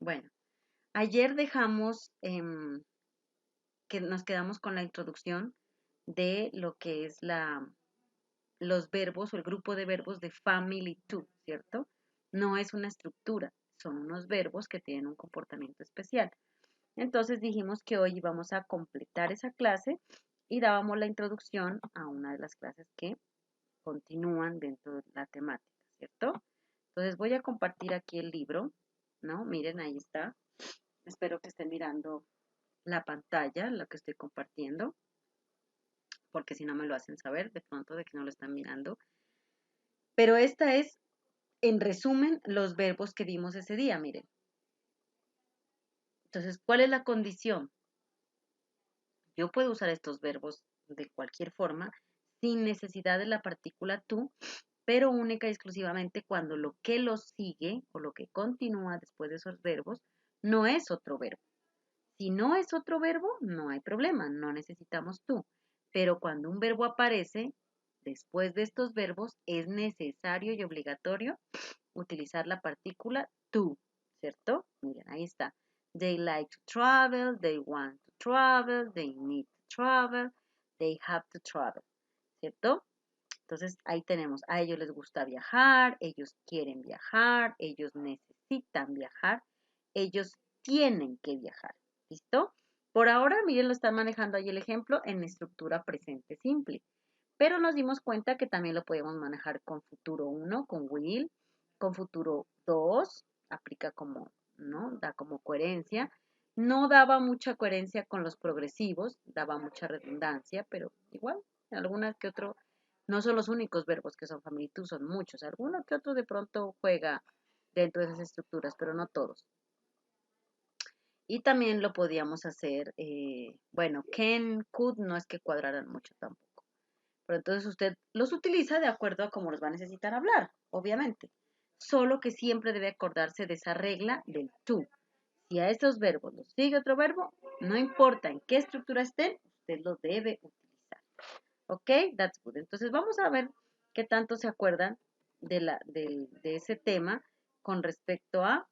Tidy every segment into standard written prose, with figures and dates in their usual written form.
Bueno, ayer dejamos que nos quedamos con la introducción de lo que es los verbos o el grupo de verbos de family to, ¿cierto? No es una estructura, son unos verbos que tienen un comportamiento especial. Entonces dijimos que hoy íbamos a completar esa clase y dábamos la introducción a una de las clases que continúan dentro de la temática, ¿cierto? Entonces voy a compartir aquí el libro, ¿no? Miren, ahí está. Espero que estén mirando la pantalla, la que estoy compartiendo, porque si no me lo hacen saber de pronto de que no lo están mirando. Pero esta es, en resumen, los verbos que vimos ese día, miren. Entonces, ¿cuál es la condición? Yo puedo usar estos verbos de cualquier forma, sin necesidad de la partícula tú, pero única y exclusivamente cuando lo que los sigue o lo que continúa después de esos verbos no es otro verbo. Si no es otro verbo, no hay problema, no necesitamos tú. Pero cuando un verbo aparece después de estos verbos, es necesario y obligatorio utilizar la partícula to, ¿cierto? Miren, ahí está. They like to travel, they want to travel, they need to travel, they have to travel, ¿cierto? Entonces ahí tenemos, a ellos les gusta viajar, ellos quieren viajar, ellos necesitan viajar, ellos tienen que viajar, ¿listo? Por ahora, miren, lo están manejando ahí el ejemplo en estructura presente simple, pero nos dimos cuenta que también lo podemos manejar con futuro 1, con will, con futuro 2, aplica como, ¿no? Da como coherencia. No daba mucha coherencia con los progresivos, daba mucha redundancia, pero igual, algunas que otro, no son los únicos verbos que son family to, son muchos. Alguno que otro de pronto juega dentro de esas estructuras, pero no todos. Y también lo podíamos hacer, bueno, can, could, no es que cuadraran mucho tampoco. Pero entonces usted los utiliza de acuerdo a cómo los va a necesitar hablar, obviamente. Solo que siempre debe acordarse de esa regla del to. Si a estos verbos los sigue otro verbo, no importa en qué estructura estén, usted los debe utilizar. ¿Ok? That's good. Entonces vamos a ver qué tanto se acuerdan de ese tema con respecto a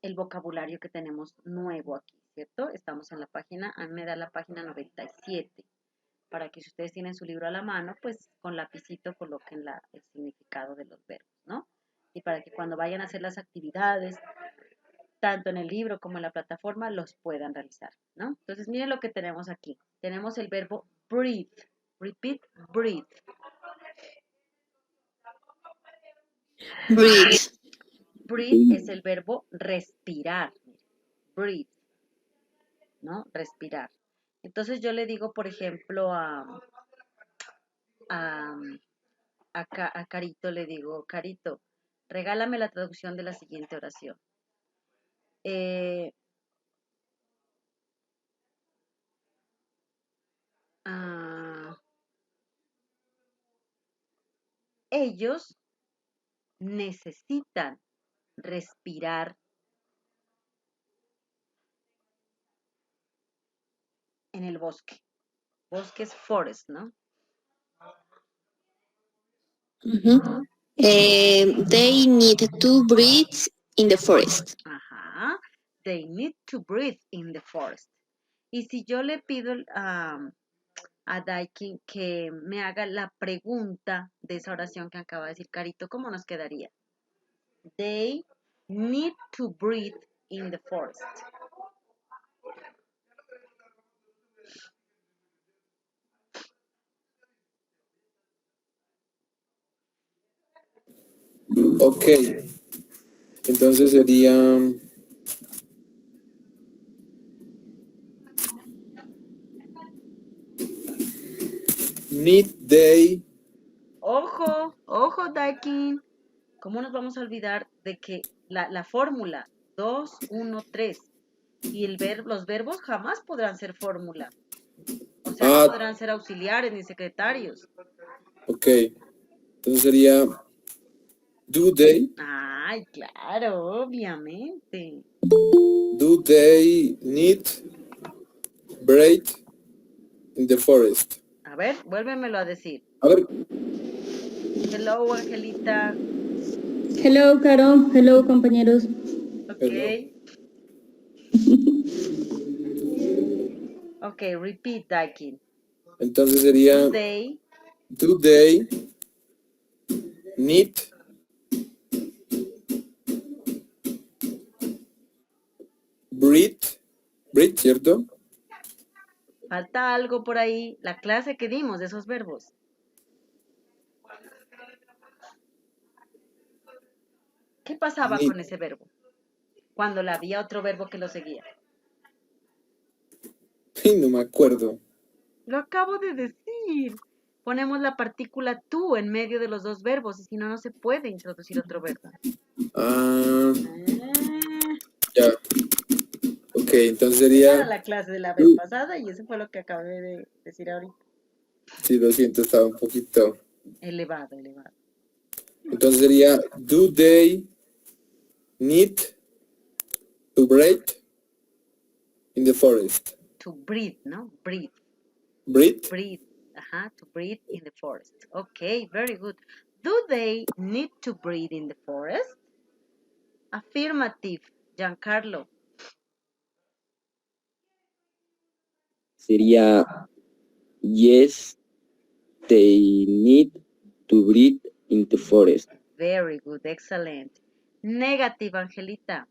el vocabulario que tenemos nuevo aquí, ¿cierto? Estamos en la página, a mí me da la página 97, para que si ustedes tienen su libro a la mano, pues con lapicito coloquen el significado de los verbos, ¿no? Y para que cuando vayan a hacer las actividades, tanto en el libro como en la plataforma, los puedan realizar, ¿no? Entonces, miren lo que tenemos aquí. Tenemos el verbo breathe. Repeat, breathe. Breathe. Breathe es el verbo respirar. Breathe, ¿no? Respirar. Entonces yo le digo, por ejemplo, a, a Carito, le digo, Carito, regálame la traducción de la siguiente oración. Ellos necesitan respirar en el bosque. Bosque es forest, ¿no? They need to breathe in the forest. Ajá. They need to breathe in the forest. Y si yo le pido a Daikin que me haga la pregunta de esa oración que acaba de decir Carito, ¿cómo nos quedaría? They need to breathe in the forest. Ok, entonces sería need they. Ojo, ojo, Daikin. ¿Cómo nos vamos a olvidar de que la fórmula 2, 1, 3 y los verbos jamás podrán ser fórmula? O sea, no podrán ser auxiliares ni secretarios. Ok, entonces sería do they. Ay, claro, obviamente. Do they need breathe in the forest? A ver, vuélvemelo a decir. A ver. Hello, Angelita. Hello, Caro. Hello, compañeros. Ok. Hello. Ok, repeat, Daikin. Entonces sería, Do they do they need breathe, ¿cierto? falta algo por ahí, la clase que dimos de esos verbos. ¿Qué pasaba Need. con ese verbo? Cuando le había otro verbo que lo seguía. Ay, no me acuerdo. Lo acabo de decir. Ponemos la partícula tú en medio de los dos verbos y si no, no se puede introducir otro verbo. Ah, Ah, ya. Ok, entonces esa era sería, la clase de la vez pasada y eso fue lo que acabé de decir ahorita. sí, lo siento, estaba un poquito. Elevado, elevado. Entonces sería, do they need to breathe in the forest? To breathe, ¿no? Breathe. Breathe. Breathe. Ajá, to breathe in the forest. Okay, very good. Do they need to breathe in the forest? Affirmative, Giancarlo. Sería yes, they need to breathe in the forest. Very good, excellent. Negative, Angelita.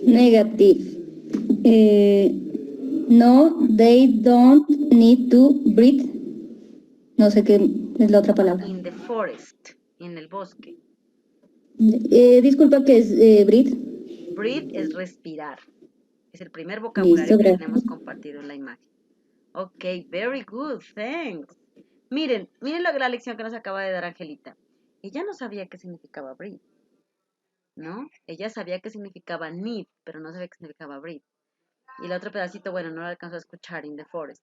Negative. No, they don't need to breathe. No sé qué es la otra palabra. In the forest, en el bosque. Disculpa, ¿qué es breathe? Breathe es respirar. Es el primer Listo, vocabulario que gracias. tenemos compartido en la imagen. Ok, very good, thanks. Miren la lección que nos acaba de dar Angelita. Ella no sabía qué significaba breathe, ¿no? Ella sabía qué significaba need, pero no sabía qué significaba breathe. Y el otro pedacito, bueno, no lo alcanzó a escuchar, in the forest.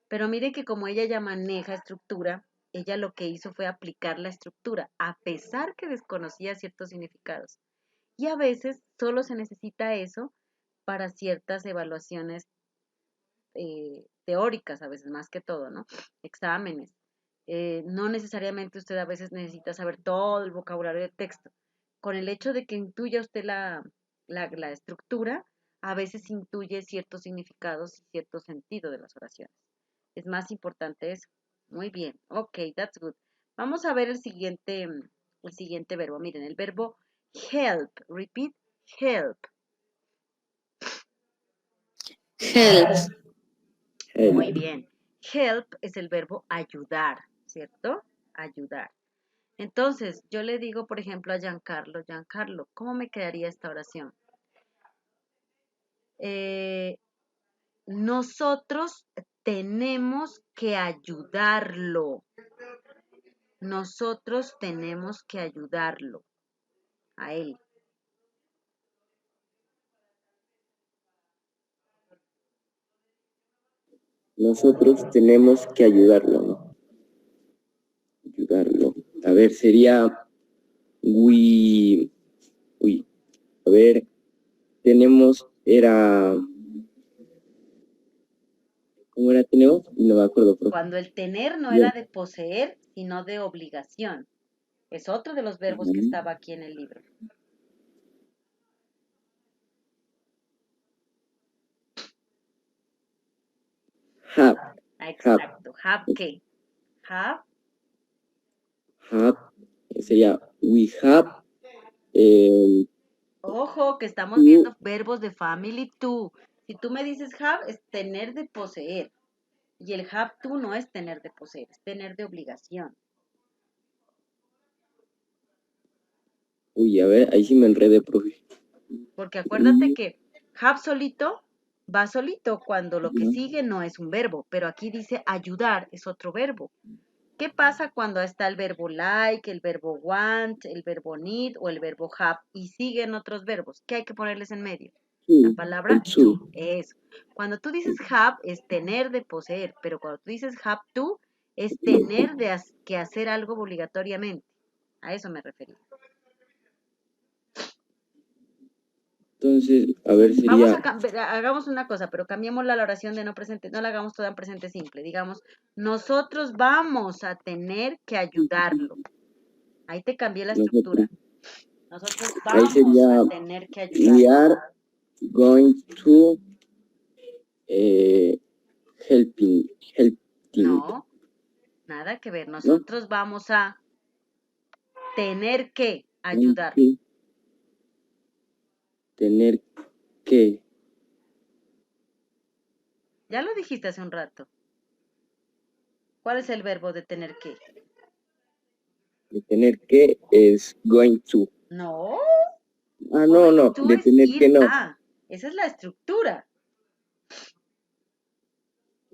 Pero miren que como ella ya maneja estructura, ella lo que hizo fue aplicar la estructura, a pesar que desconocía ciertos significados. Y a veces solo se necesita eso para ciertas evaluaciones teóricas, a veces más que todo, ¿no? Exámenes. No necesariamente usted a veces necesita saber todo el vocabulario del texto. Con el hecho de que intuya usted la estructura, a veces intuye ciertos significados y cierto sentido de las oraciones. Es más importante eso. Muy bien. Ok, that's good. Vamos a ver el siguiente verbo. Miren, el verbo help. Repeat, help. Help. Muy bien. Help es el verbo ayudar, ¿cierto? Ayudar. Entonces, yo le digo, por ejemplo, a Giancarlo, ¿cómo me quedaría esta oración? Nosotros tenemos que ayudarlo. Nosotros tenemos que ayudarlo a él. Nosotros tenemos que ayudarlo, ¿no? Ayudarlo. A ver, sería we, uy, a ver, tenemos, ¿cómo era tenemos? No me acuerdo, profe. Cuando el tener no Bien. era de poseer, sino de obligación. Es otro de los verbos que estaba aquí en el libro. Have. Exacto. Have qué? Have. Have. Sería we have. Ojo, que estamos viendo verbos de family to. Si tú me dices have, es tener de poseer. Y el have to no es tener de poseer, es tener de obligación. Uy, a ver, ahí sí me enredé, profe. Porque acuérdate que have solito va solito cuando lo que sigue no es un verbo, pero aquí dice ayudar es otro verbo. ¿Qué pasa cuando está el verbo like, el verbo want, el verbo need o el verbo have y siguen otros verbos? ¿Qué hay que ponerles en medio? La palabra to, eso. Cuando tú dices have es tener de poseer, pero cuando tú dices have to es tener que hacer algo obligatoriamente. A eso me refería. Entonces, a ver, Vamos sería hagamos una cosa, pero cambiemos la oración de no presente, no la hagamos toda en presente simple. Digamos, nosotros vamos a tener que ayudarlo. Ahí te cambié la estructura. Nosotros Ahí vamos sería, a tener que ayudar. we are going to helping. No, nada que ver. Nosotros vamos a tener que ayudar. Tener que. Ya lo dijiste hace un rato. ¿Cuál es el verbo de tener que? De tener que es going to. No. Ah, no, no, Tú de es tener ir que no. a. Esa es la estructura.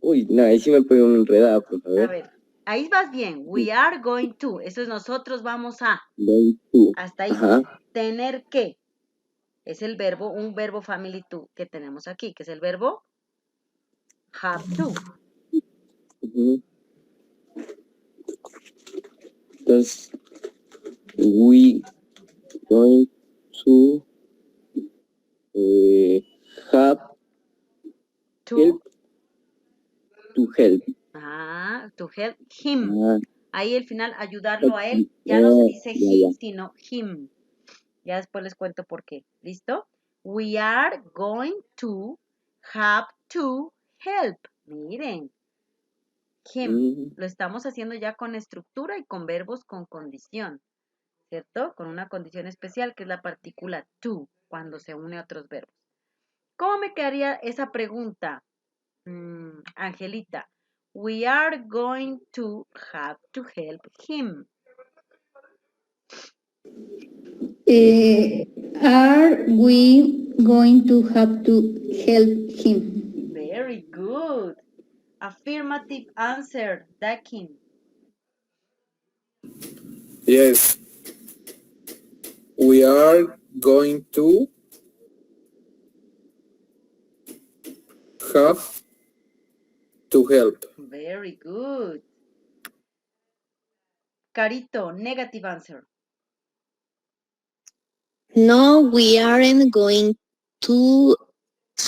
Uy, no, ahí sí me pegó una enredada, pues a A ver. ver, ahí vas bien. We are going to. Eso es nosotros vamos a. Going to. Hasta ahí. Ajá. Tener que. Es el verbo, un verbo family to que tenemos aquí, que es el verbo have to. Ujú. Entonces, we going to have To. help to help. To help him. Ah, Ahí al final ayudarlo a él. Ya no se dice ya, he, ya. sino him. Ya después les cuento por qué. ¿Listo? We are going to have to help. Miren. Him. Mm, Lo estamos haciendo ya con estructura y con verbos con condición. ¿Cierto? Con una condición especial que es la partícula to cuando se une a otros verbos. ¿Cómo me quedaría esa pregunta, Angelita? We are going to have to help him. Are we going to have to help him? Very good. Affirmative answer, Dakin. Yes. We are going to have to help. Very good. Carito, negative answer. No, we aren't going to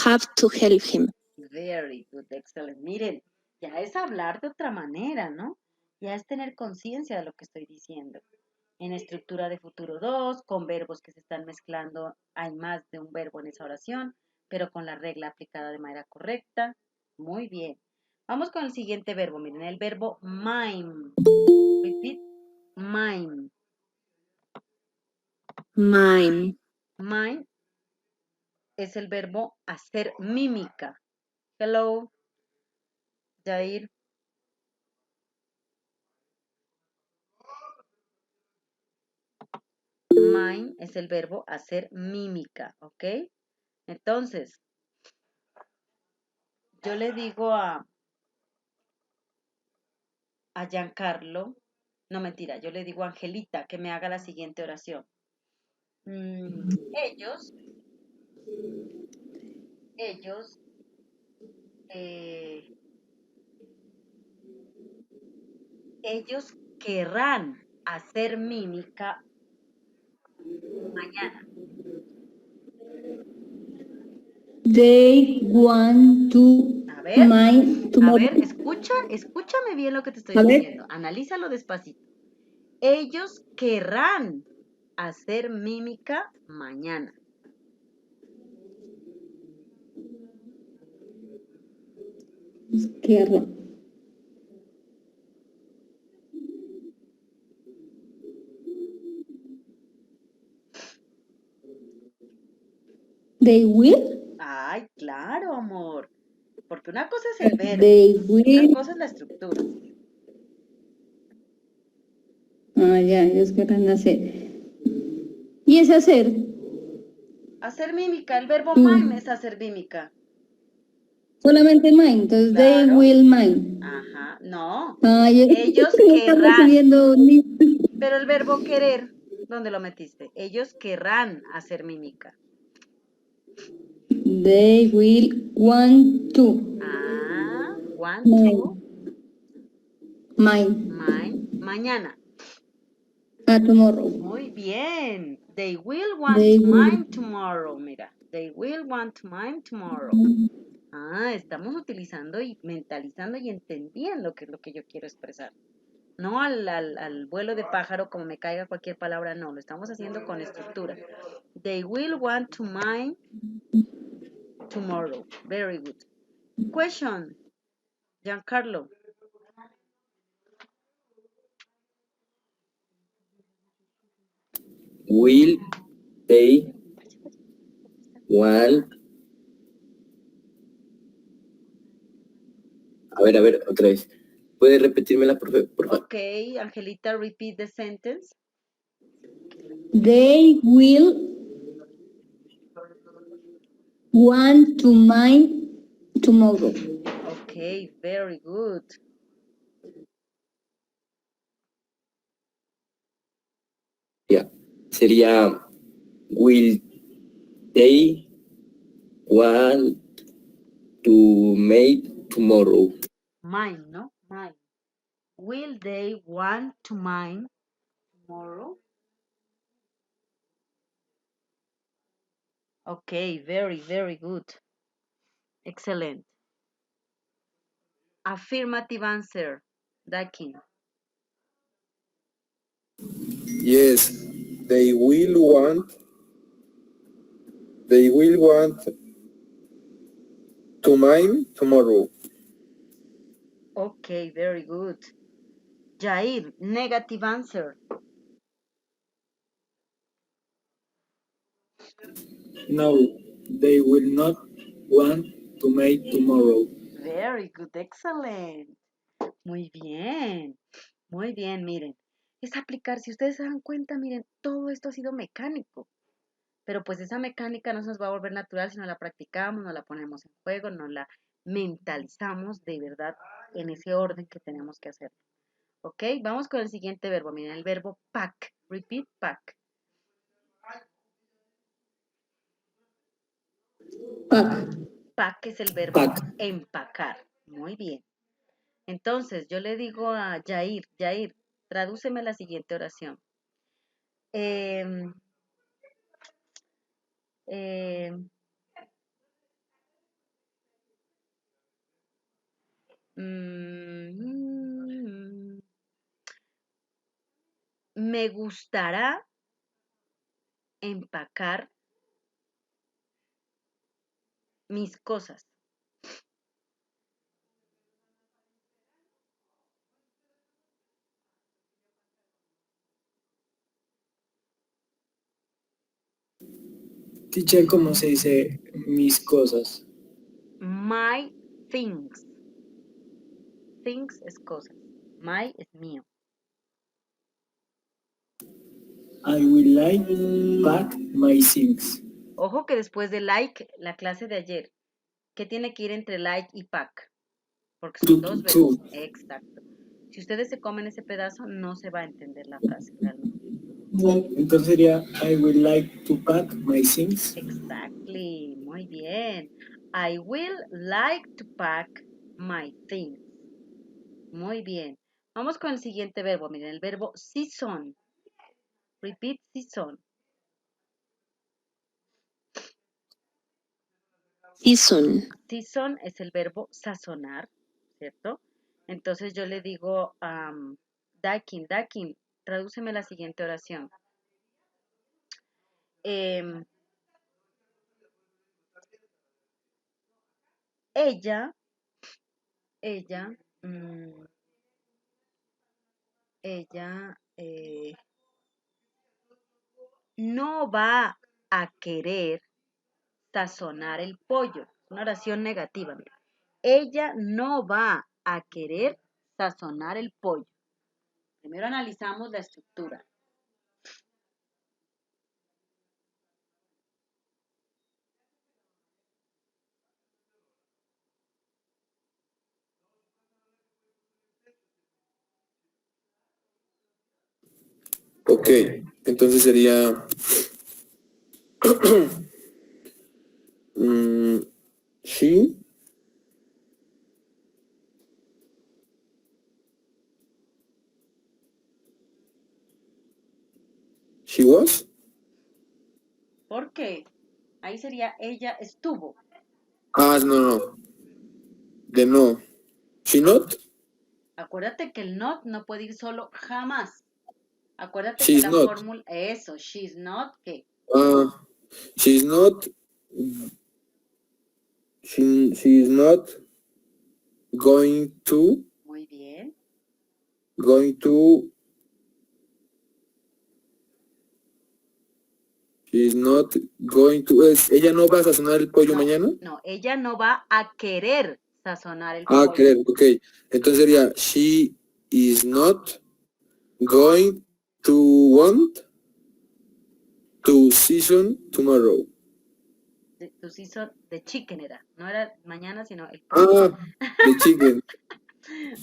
have to help him. Very good, excellent. Miren, ya es hablar de otra manera, ¿no? Ya es tener conciencia de lo que estoy diciendo. En estructura de futuro 2, con verbos que se están mezclando, hay más de un verbo en esa oración, pero con la regla aplicada de manera correcta. Muy bien. Vamos con el siguiente verbo. Miren, el verbo mime. Repeat, mime. Mime. Mime es el verbo hacer mímica. Hello, Jair. Mime es el verbo hacer mímica, ¿ok? Entonces, yo le digo a Giancarlo, no mentira, yo le digo a Angelita que me haga la siguiente oración. Ellos querrán hacer mímica mañana. They want to A ver, mine tomorrow. escúchame bien lo que te estoy A ver. diciendo. Analízalo despacito. Ellos querrán hacer mímica mañana. Izquierda. They will. Ay, claro, amor. Porque una cosa es el verbo, They otra will. cosa es la estructura. Ah, ya, ellos querrán hacer. ¿Y ese hacer? Hacer mímica, el verbo Tú. mime es hacer mímica. Solamente mine, entonces they Claro. will mine. Ajá, no. Ay, Ellos están querrán. recibiendo Pero el verbo querer, ¿dónde lo metiste? Ellos querrán hacer mímica. They will want to. Want Mine. to. Mine. Mine. Mañana. Tomorrow. Muy bien. They will want They to will. mime tomorrow. Mira. They will want to mime tomorrow. Estamos utilizando y mentalizando y entendiendo qué es lo que yo quiero expresar. No al vuelo de pájaro como me caiga cualquier palabra, no, lo estamos haciendo con estructura. They will want to mine tomorrow. Very good. Question, Giancarlo. Will they want... A ver, otra vez. ¿Puede repetírmela, por favor? Okay, Angelita, repeat the sentence. They will want to mine tomorrow. Okay, very good. Ya. Sería, will they want to make tomorrow? Mine, no? Mine. Will they want to mine tomorrow? Okay, very, very good. Excellent. Affirmative answer, Dakin. Yes, they will want to mine tomorrow. Okay, very good. Jair, negative answer. No, they will not want to make tomorrow. Very good, excellent. Muy bien, miren. Es aplicar, si ustedes se dan cuenta, miren, todo esto ha sido mecánico. Pero pues esa mecánica no se nos va a volver natural si no la practicamos, no la ponemos en juego, no la mentalizamos de verdad en ese orden que tenemos que hacer. ¿Ok? Vamos con el siguiente verbo. Miren, el verbo pack. Repeat, pack. Pack. Pack es el verbo Pack. empacar. Muy bien. Entonces, yo le digo a Jair, tradúceme la siguiente oración. Me gustará empacar mis cosas. Teacher, ¿cómo se dice mis cosas? My things. Things es cosas. My es mío. I will like pack my things. Ojo que después de like, la clase de ayer, ¿qué tiene que ir entre like y pack? Porque son dos verbos. Exacto. Si ustedes se comen ese pedazo, no se va a entender la frase realmente. Entonces sería I will like to pack my things. Exactly. Muy bien. I will like to pack my things. Muy bien. Vamos con el siguiente verbo. Miren, el verbo season. Repeat, season. Season. Season es el verbo sazonar, ¿cierto? Entonces yo le digo, Dakin, tradúceme la siguiente oración. Ella no va a querer sazonar el pollo. Una oración negativa, mira. Ella no va a querer sazonar el pollo. Primero analizamos la estructura. Ok, entonces sería she was. ¿Por qué? Ahí sería ella estuvo. No. De no. She not. Acuérdate que el not no puede ir solo jamás. Acuérdate She's que la not. fórmula, eso, she's not, ¿qué? She's not. She is not going to. Muy bien. Going to. She's not going to. ¿Ella no va a sazonar el pollo No, mañana? no, ella no va a querer sazonar el Ah, pollo. querer, ok. Entonces sería, she is not going to want to season tomorrow. Tu season de chicken era. No era mañana, sino el Ah, the chicken.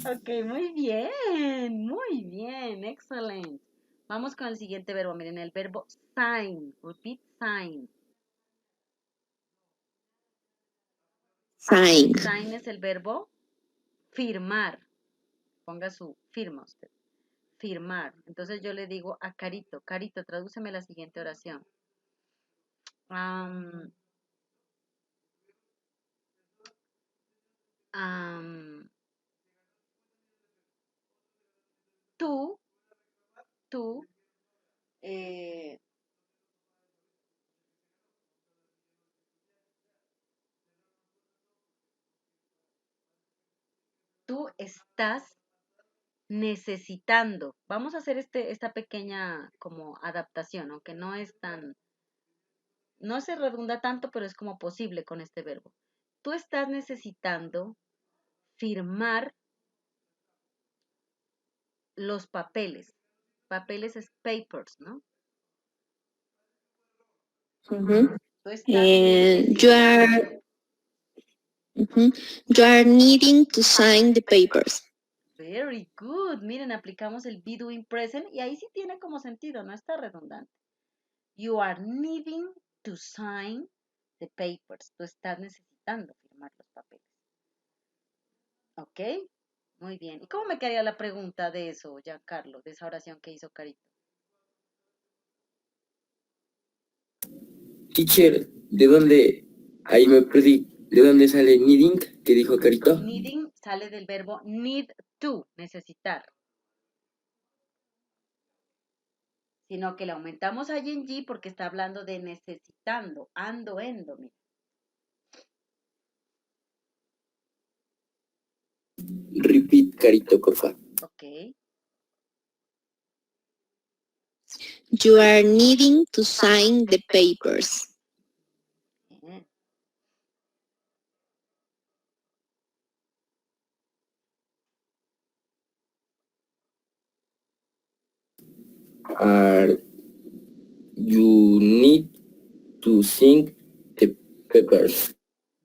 Ok, muy bien, excelente. Vamos con el siguiente verbo. Miren, el verbo sign. Repeat, sign. Sign. Sign es el verbo firmar. Ponga su firma usted. Firmar. Entonces yo le digo a Carito, Carito, tradúceme la siguiente oración. Tú, tú estás necesitando. Vamos a hacer esta pequeña como adaptación, aunque no es tan, no se redunda tanto, pero es como posible con este verbo. Tú estás necesitando firmar los papeles. Papeles es papers, ¿no? Mhm. Tú estás You are you are needing to sign the papers. Very good. Miren, aplicamos el be doing present y ahí sí tiene como sentido, no está redundante. You are needing to sign the papers. Tú estás necesitando firmar los papeles. ¿Ok? Muy bien. ¿Y cómo me quedaría la pregunta de eso, Giancarlo, de esa oración que hizo Carito? Teacher, ¿de dónde? Ahí me perdí. ¿De dónde sale needing? ¿Qué dijo Carito? Needing sale del verbo need to, necesitar. Sino que le aumentamos a ing porque está hablando de necesitando, ando, endo. Mira. Repeat, Carito, por favor. Ok. You are needing to sign the papers. Bien. Are you need to sing the papers?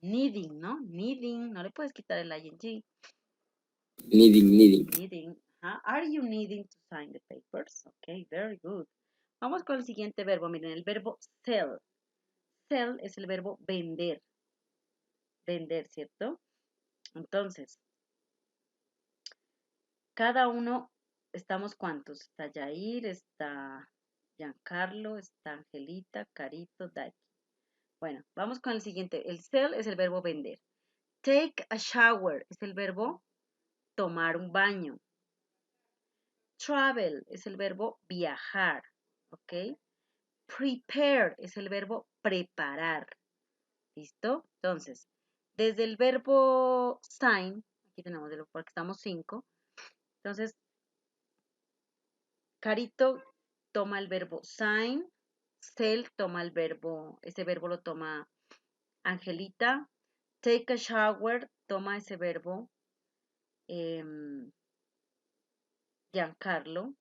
Needing, ¿no? Needing, no le puedes quitar el ing. Needing. Needing. Are you needing to sign the papers? Ok, very good. Vamos con el siguiente verbo. Miren, el verbo sell. Sell es el verbo vender. Vender, ¿cierto? Entonces, cada uno, ¿estamos cuántos? Está Yair, está Giancarlo, está Angelita, Carito, Daki. Bueno, vamos con el siguiente. El sell es el verbo vender. Take a shower es el verbo tomar un baño. Travel es el verbo viajar, ¿ok? Prepare es el verbo preparar, ¿listo? Entonces, desde el verbo sign, aquí tenemos, porque estamos 5, entonces, Carito toma el verbo sign, Cel toma el verbo, ese verbo lo toma Angelita, take a shower toma ese verbo Giancarlo,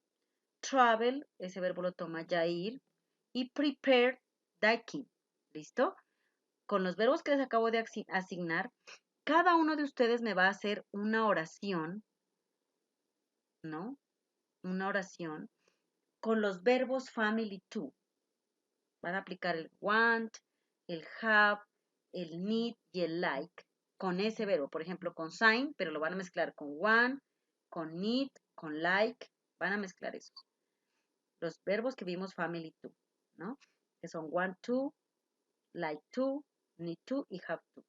travel, ese verbo lo toma Jair, y prepare, Daki, ¿listo? Con los verbos que les acabo de asignar, cada uno de ustedes me va a hacer una oración, ¿no? Una oración con los verbos family to. Van a aplicar el want, el have, el need y el like con ese verbo. Por ejemplo, con sign, pero lo van a mezclar con want, con need, con like. Van a mezclar esos. Los verbos que vimos family to, ¿no? Que son want to, like to, need to y have to.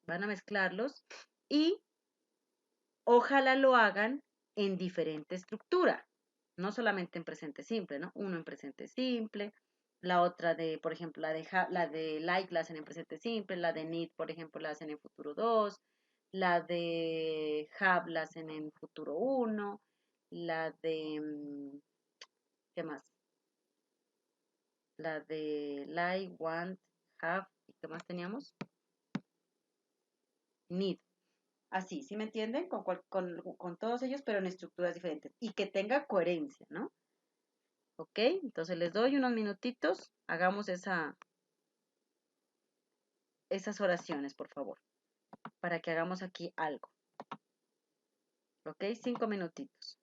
Van a mezclarlos y ojalá lo hagan en diferente estructura, no solamente en presente simple, ¿no? Uno en presente simple, la otra de, por ejemplo, la de like la hacen en presente simple, la de need, por ejemplo, la hacen en futuro 2, la de have la hacen en futuro 1, la de, ¿qué más? La de like, want, have, ¿y qué más teníamos? Need. Así, ¿sí me entienden? Con todos ellos, pero en estructuras diferentes. Y que tenga coherencia, ¿no? ¿Ok? Entonces les doy unos minutitos. Hagamos esas oraciones, por favor. Para que hagamos aquí algo. ¿Ok? 5 minutitos.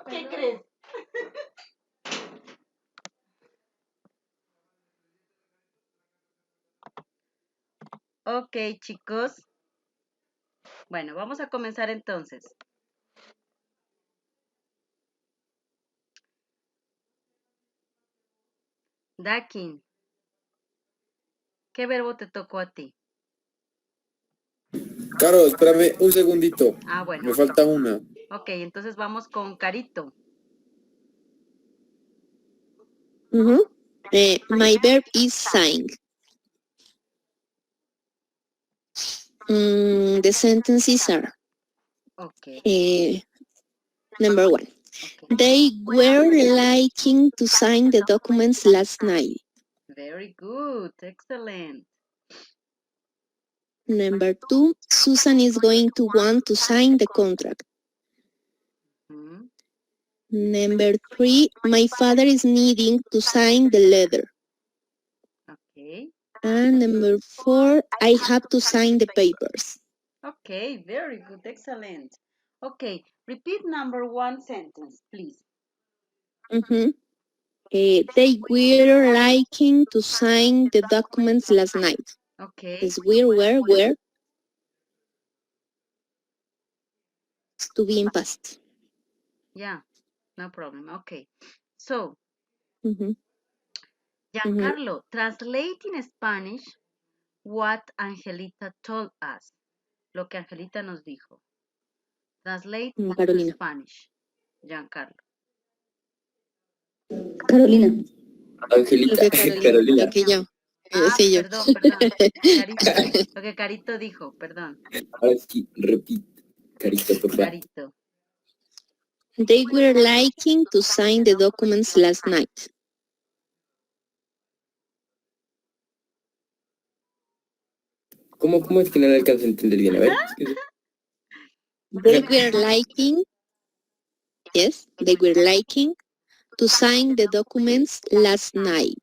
¿Qué crees? Ok, chicos. Bueno, vamos a comenzar entonces. Dakin, ¿qué verbo te tocó a ti? Caro, espérame un segundito. Ah, bueno. Me falta una. Ok, entonces vamos con Carito. My verb is sang. The sentences are Ok. number 1. Okay. They were liking to sign the documents last night. Very good. Excellent. Number 2, Susan is going to want to sign the contract. Mm, Number 3, my father is needing to sign the letter. okay. And number 4, I have to sign the papers. Okay, very good. Excellent. Okay, repeat number 1 sentence, please. They were liking to sign the documents last night. Okay. Is where? To be in past. Yeah, no problem. Okay. So, Giancarlo, translate in Spanish what Angelita told us. Lo que Angelita nos dijo. Translate to Spanish. Giancarlo. Carolina. Angelita, Carolina. Lo que yo. Ah, Sí, yo. perdón. Carito. Lo que Carito dijo, perdón. Ahora sí, repite. Carito, por favor. Carito. They were liking to sign the documents last night. ¿Cómo es que no le alcanzo a entender bien? A ver. They were liking, yes, they were liking to sign the documents last night.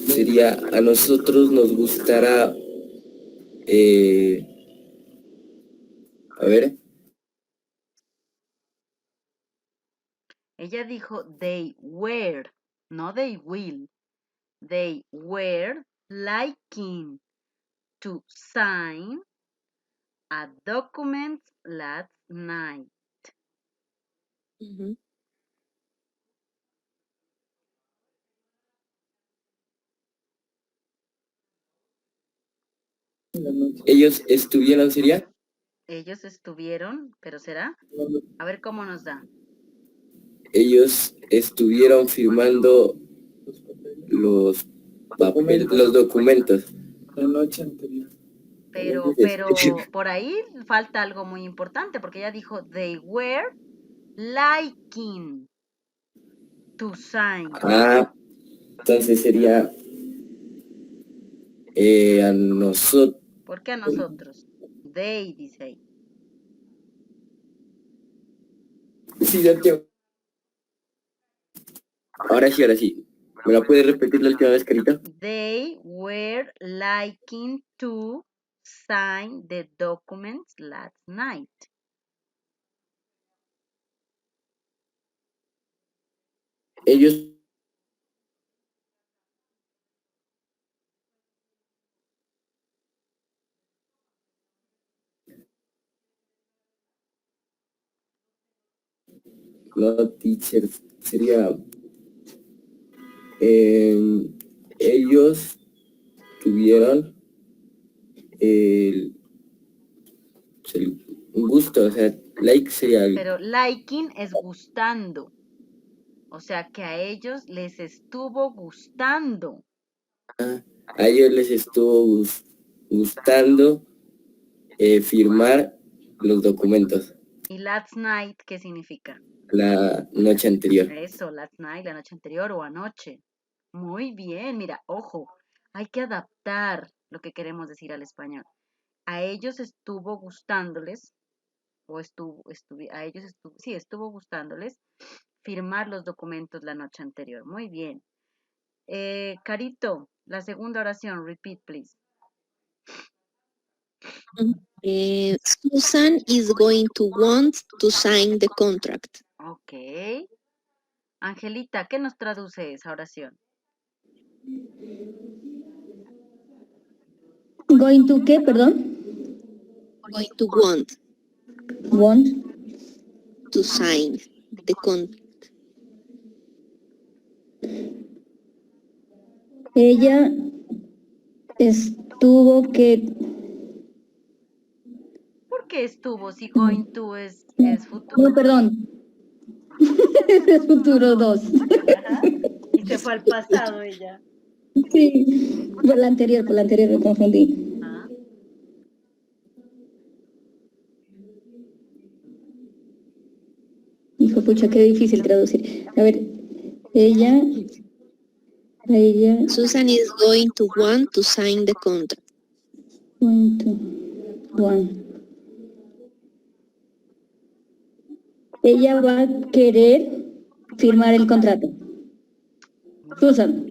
Sería, a nosotros nos gustará, a ver. Ella dijo they were, no they will. They were liking to sign a document last night. Ellos estuvieron, ¿sería? Ellos estuvieron, pero será. A ver cómo nos da. Ellos estuvieron firmando los documentos. La noche anterior. Pero por ahí falta algo muy importante, porque ella dijo they were liking to sign. Entonces sería a nosotros. ¿Por qué a nosotros? They, dice ahí. Sí, Santiago. Ahora sí. ¿Me la puedes repetir la última vez, Carita? They were liking to sign the documents last night. Ellos no, teacher, sería ellos tuvieron el un gusto, o sea, like sería Pero liking es gustando. O sea que a ellos les estuvo gustando. a ellos les estuvo gustando firmar los documentos ¿Y last night qué significa? la noche anterior. Eso, last night, la noche anterior o anoche. Muy bien, mira, ojo, hay que adaptar lo que queremos decir al español. A ellos estuvo gustándoles, o estuvo gustándoles firmar los documentos la noche anterior. Muy bien. Carito, la segunda oración, repeat, please. Susan is going to want to sign the contract. Ok. Angelita, ¿qué nos traduce esa oración? Going to qué, perdón? Going to want Want. to sign the contract. Ella estuvo que... ¿Por qué estuvo si going to es futuro? No, perdón. Es futuro 2. Ajá. Y se fue al pasado ella. Sí, por la anterior me confundí. Ah. Hijo, pucha, qué difícil traducir. A ver, ella... Susan is going to want to sign the contract. Going to want. Ella va a querer firmar el contrato. Susan.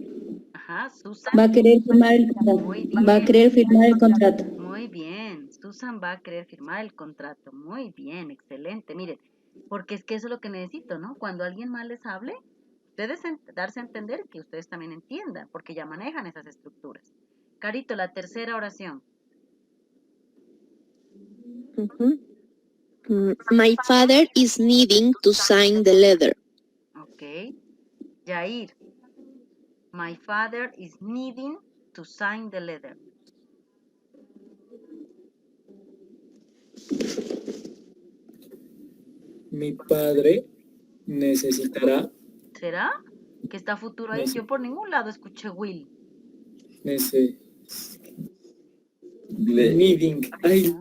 Ajá, Susan. Va a querer firmar el contrato. Muy bien. Va a querer firmar el contrato. Muy bien. Susan va a querer firmar el contrato. Muy bien, excelente. Miren, porque es que eso es lo que necesito, ¿no? Cuando alguien más les hable, ustedes darse a entender que ustedes también entiendan, porque ya manejan esas estructuras. Carito, la tercera oración. My father is needing to sign the letter. Ok. Yair. My father is needing to sign the letter. Mi padre necesitará, ¿Será que está futuro ahí? Yo por ningún lado escuché will. needing. Ay,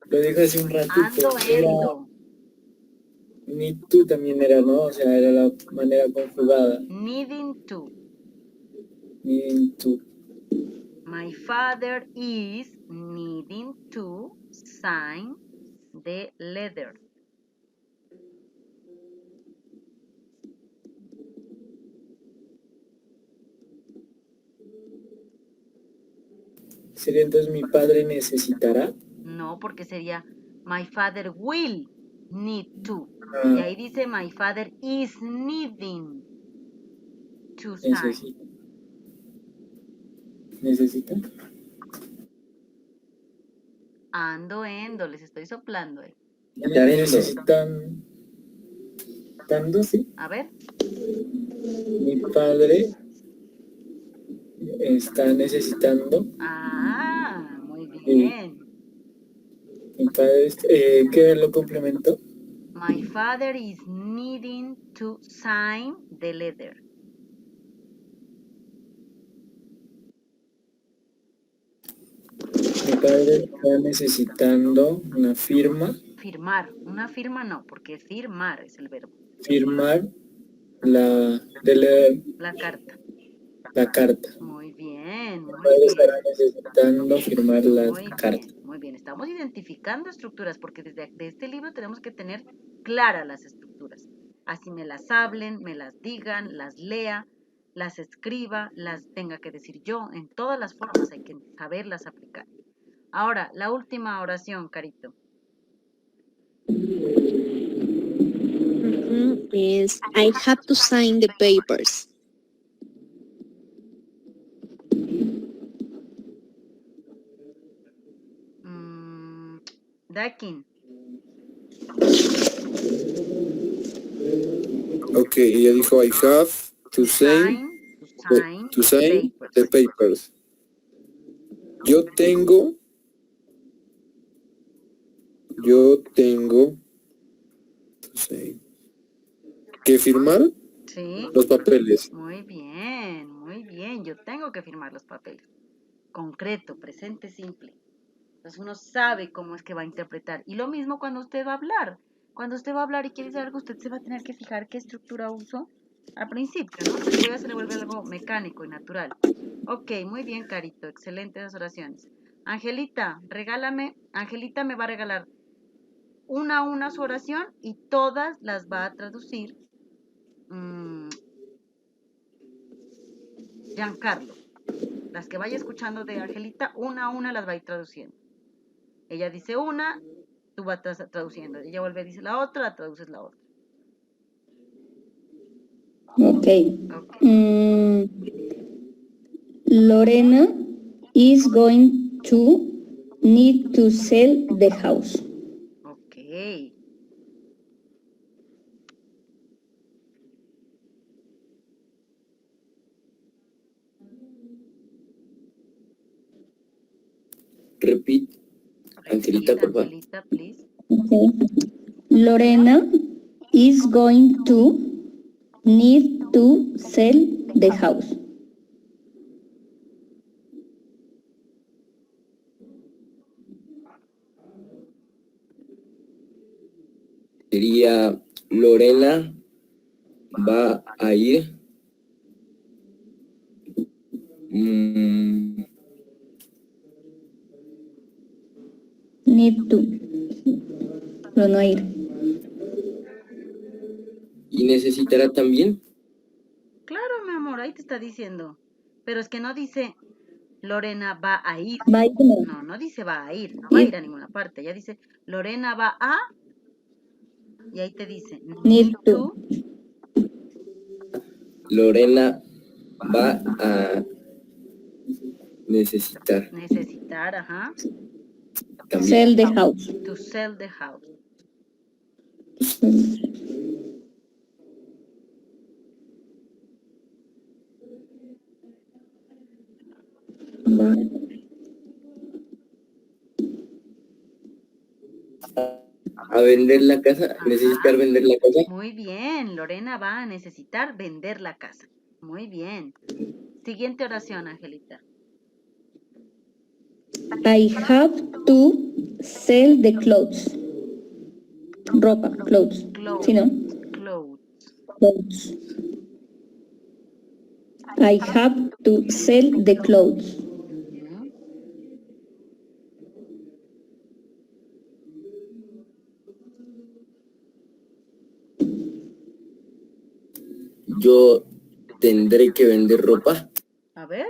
lo dije hace un ratito. Ando. Need to también era, ¿no? O sea, era la manera conjugada. Needing to. Needing to. My father is needing to sign the letter. ¿Sería entonces mi padre necesitará? No, porque sería my father will need to. Ah, Y ahí dice my father is needing to sign. ¿Necesita? Ando, les estoy soplando. Necesitan. ¿Tando, sí? A ver. Mi padre está necesitando. Ah, muy bien. Mi padre, ¿qué lo complemento? My father is needing to sign the letter. Mi padre está necesitando una firma. Firmar. Una firma no, porque firmar es el verbo. Firmar leer La carta. la carta. Muy bien, muy Padre bien. estará necesitando firmar la Muy carta. bien, muy bien. Estamos identificando estructuras porque desde de este libro tenemos que tener claras las estructuras. Así me las hablen, me las digan, las lea, las escriba, las tenga que decir yo. En todas las formas hay que saberlas aplicar. Ahora, la última oración, Carito. Is I have to sign the papers. Dakin. Ok, ella dijo, I have to sign, To sign the papers. Yo tengo to sign, que firmar Sí. los papeles. Muy bien, muy bien. Yo tengo que firmar los papeles. Concreto, presente simple. Entonces uno sabe cómo es que va a interpretar. Y lo mismo cuando usted va a hablar. Cuando usted va a hablar y quiere decir algo, usted se va a tener que fijar qué estructura uso al principio, ¿no? Pero luego ya se le vuelve algo mecánico y natural. Ok, muy bien, Carito. Excelentes las oraciones. Angelita, Angelita me va a regalar una a una su oración y todas las va a traducir Giancarlo. Las que vaya escuchando de Angelita, una a una las va a ir traduciendo. Ella dice una, tú vas traduciendo. Ella vuelve a decir la otra, la traduces la otra. Okay. Lorena is going to need to sell the house. Ok. Repeat, Angelita, por favor. Angelita, please. Okay. Lorena is going to need to sell the house. Sería Lorena va a ir. Need to. Pero no ir. ¿Y necesitará también? Claro, mi amor, ahí te está diciendo. Pero es que no dice Lorena va a ir. Va a ir, no. No, no dice va a ir. No va a ir a ninguna parte. Ella dice Lorena va a. Y ahí te dice Need to. Lorena va a necesitar. Necesitar, ajá. También. Sell the house. To sell the house. A vender la casa, Ajá. necesitar vender la casa. Muy bien, Lorena va a necesitar vender la casa. Muy bien. Siguiente oración, Angelita. I have to sell the clothes. Ropa, clothes. Clothes. ¿Sí, no? Clothes. Clothes. I have to sell the clothes. Ujú. Yo tendré que vender ropa. A ver,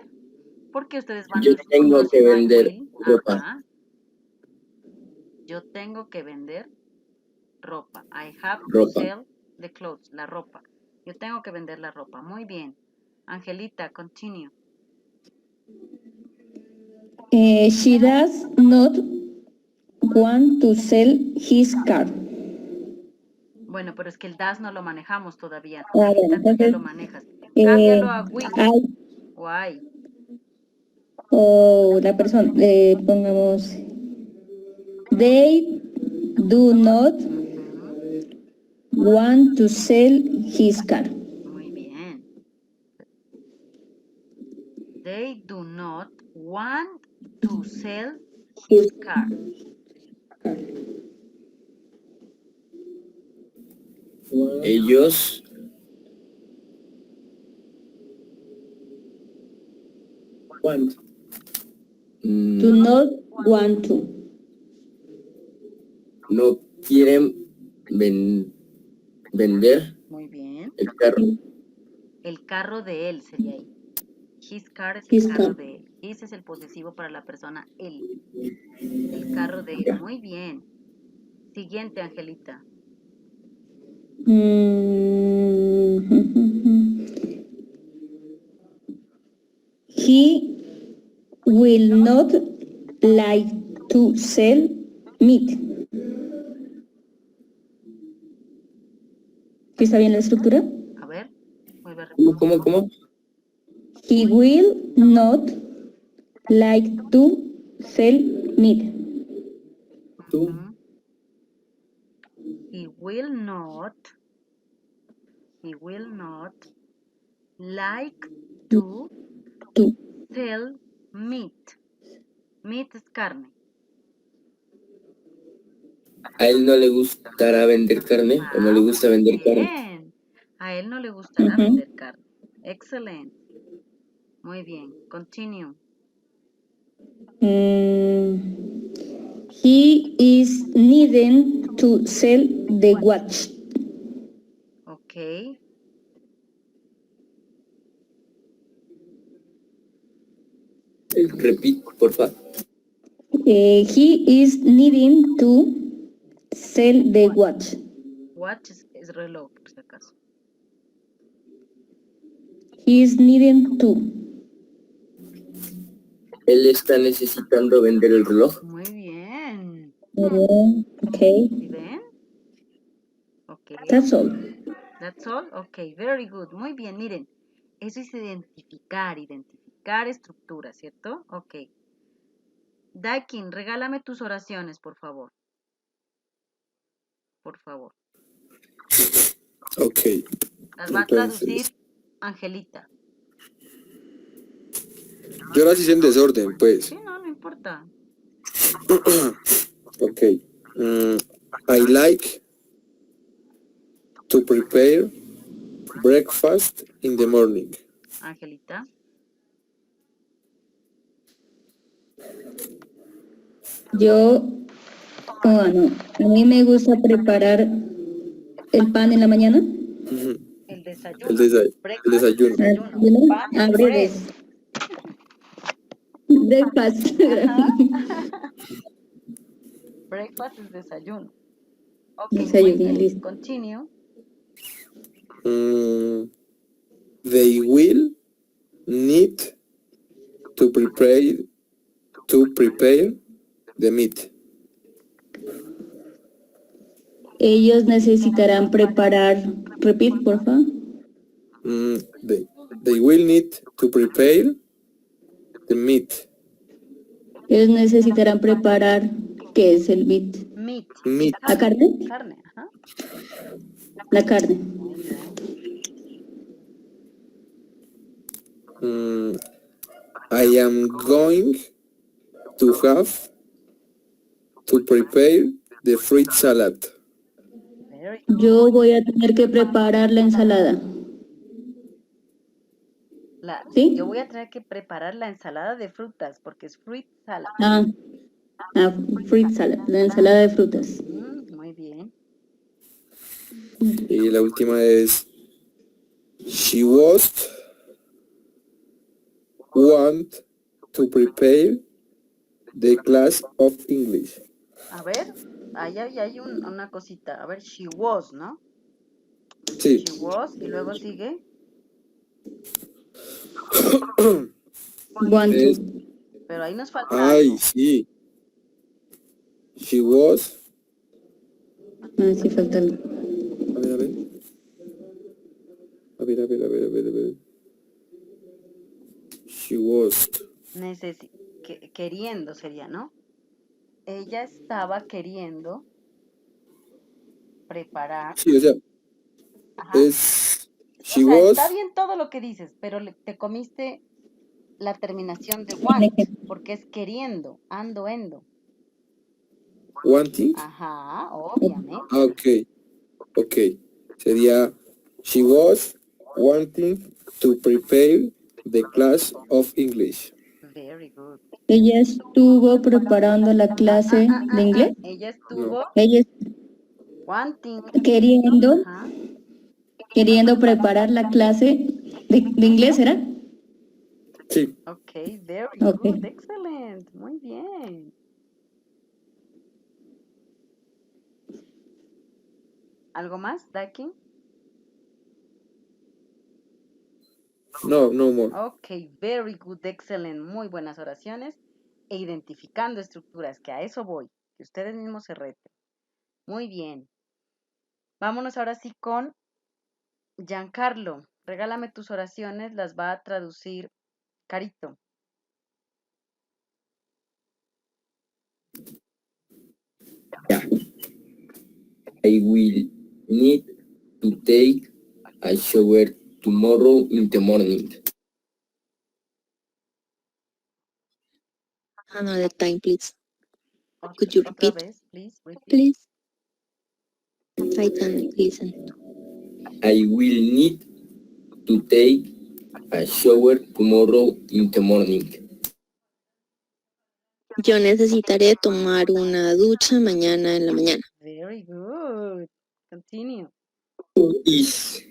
porque ustedes van Yo tengo que conociendo a vender Will. ropa. Ajá. Yo tengo que vender ropa. I have to Ropa. sell the clothes, la ropa. Yo tengo que vender la ropa. Muy bien. Angelita, continue. She does not want to sell his car. Bueno, pero es que el das no lo manejamos todavía. Bueno, Angelita, tú ya entonces, lo manejas. Cámbialo a will. O I. O la persona, pongamos, they do not want to sell his car. Muy bien. They do not want to sell his car. Ellos want. Do not want to. No quieren vender Muy bien. el carro. El carro de él sería ahí. His car es el His carro car. de él. His es el posesivo para la persona él. El carro de él. Muy bien. Siguiente, Angelita. He will not like to sell meat. ¿Sí está bien la estructura? A ver, vuelve a ¿Cómo, repetir. cómo? He will not like to sell meat. Tú. Ujú. He will not like to To. sell meat. Meat es carne. ¿A él no le gustará vender carne o no le gusta Muy vender carne? bien. A él no le gustará Ujú. vender carne. Excelente. Muy bien. Continue. He is needing to sell the watch. Ok. Repite, por favor. He is needing to sell the watch. Watch es reloj, por si acaso. He is needing to. Él está necesitando vender el reloj. Muy bien. Okay, ¿Sí ven? Ok. that's all. That's all. Ok, very good. Muy bien, miren. Eso es identificar estructuras, ¿cierto? Ok. Daikin, regálame tus oraciones, por favor. Por favor. Ok. Las va a Entonces, traducir Angelita. yo las hice en desorden, pues. Sí, no importa. Ok. I like to prepare breakfast in the morning. Angelita. No, a mí me gusta preparar el pan en la mañana. Ujú. El desayuno. El desayuno. ¿Desayuno? Pan es bread. Breakfast. Breakfast es desayuno. Ok, Desayuno, muy bien. listo. Continue. They will need to prepare the meat. Ellos necesitarán preparar. Repeat, por favor. They will need to prepare the meat. Ellos necesitarán preparar. ¿Qué es el meat? Meat. Meat. ¿La carne? Carne, ajá. La carne. Muy bien. I am going to have to prepare the fruit salad. Very good. Yo voy a tener que preparar la ensalada. ¿Sí? Yo voy a tener que preparar la ensalada de frutas porque es fruit salad. Fruit salad, la ensalada de frutas. Muy bien. Y la última es she was want to prepare the class of English. A ver, ahí hay una cosita. A ver, she was, ¿no? Sí. She was y luego sigue. Want Es- to. Pero ahí nos falta Ay, algo. sí. She was. Sí, falta algo. A ver. A ver. She was. Queriendo sería, ¿no? Ella estaba queriendo preparar. Sí, o sea, Ajá. es. She O sea, was está bien todo lo que dices, pero te comiste la terminación de want, porque es queriendo, ando, endo. wanting. Ajá, obviamente. Ah, ok. Sería she was wanting to prepare the class of English. Ella estuvo preparando la clase de inglés. Ella estuvo Ella wanting. queriendo, Ajá. queriendo preparar la clase de inglés, ¿era? Sí. Ok, very Ok. good, excellent, muy bien. ¿Algo más, Daki? No, no more. Ok, very good, excellent, muy buenas oraciones e identificando estructuras, que a eso voy, que ustedes mismos se reten. Muy bien. Vámonos ahora sí con Giancarlo. Regálame tus oraciones, las va a traducir Carito. Ya. I will need to take a shower tomorrow in the morning. Another time, please. Could you Otra repeat, vez, please, repeat. please? I can listen. I will need to take a shower tomorrow in the morning. Yo necesitaré tomar una ducha mañana en la mañana. Very good. Continue. Is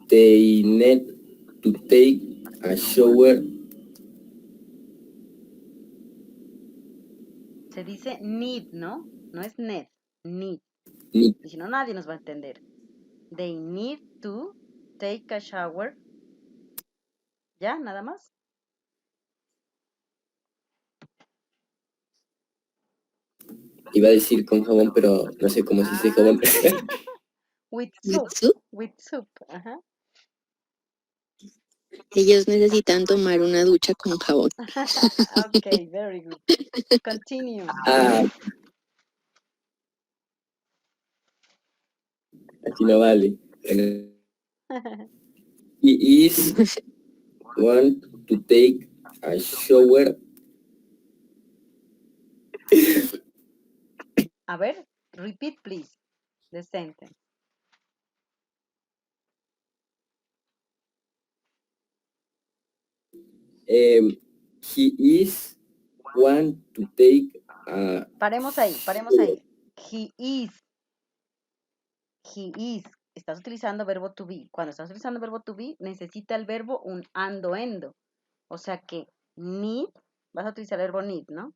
they need to take a shower. Se dice need, ¿no? No es need, need. Need. Y si no, nadie nos va a entender. They need to take a shower. ¿Ya? ¿Nada más? Iba a decir con jabón, pero no sé cómo se dice jabón. With With soup. soup, With soup. Ajá. ellos necesitan tomar una ducha con jabón. Ok, very good. Continue. Ah, así no vale. He is want to take a shower. A ver, repeat please the sentence. He is want to take a Paremos ahí, paremos ahí. He is. He is. Estás utilizando verbo to be. Cuando estás utilizando verbo to be, necesita el verbo un ando endo. O sea que need, vas a utilizar el verbo need, ¿no?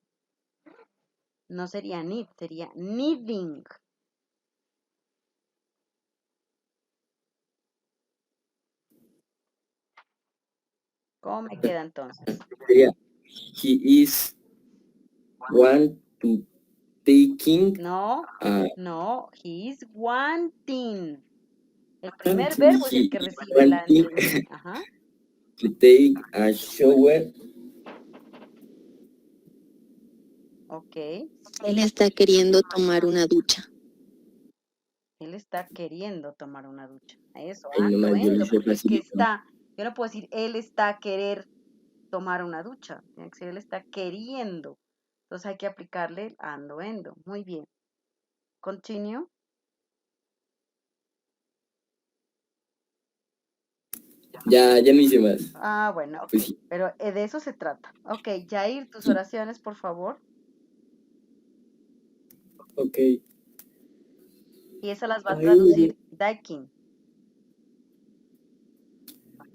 No sería need, sería needing. ¿Cómo me queda entonces? sería, he is want to taking No, a no, he is wanting. El primer verbo es el que recibe la wanting anterior. Ajá. to take a shower. Ok. Él está queriendo tomar una ducha. Él está queriendo tomar una ducha. Eso, Ay, no ando, más, yo lo endo, hice porque es que facilito. está. Yo no puedo decir él está a querer tomar una ducha. Tiene que ser él está queriendo. Entonces hay que aplicarle el ando, endo. Muy bien. Continue. Ya no hice más. Ah, bueno, ok. Pues sí. Pero de eso se trata. Ok, Jair, tus oraciones, por favor. Okay. Y esas las va a I traducir Daikin.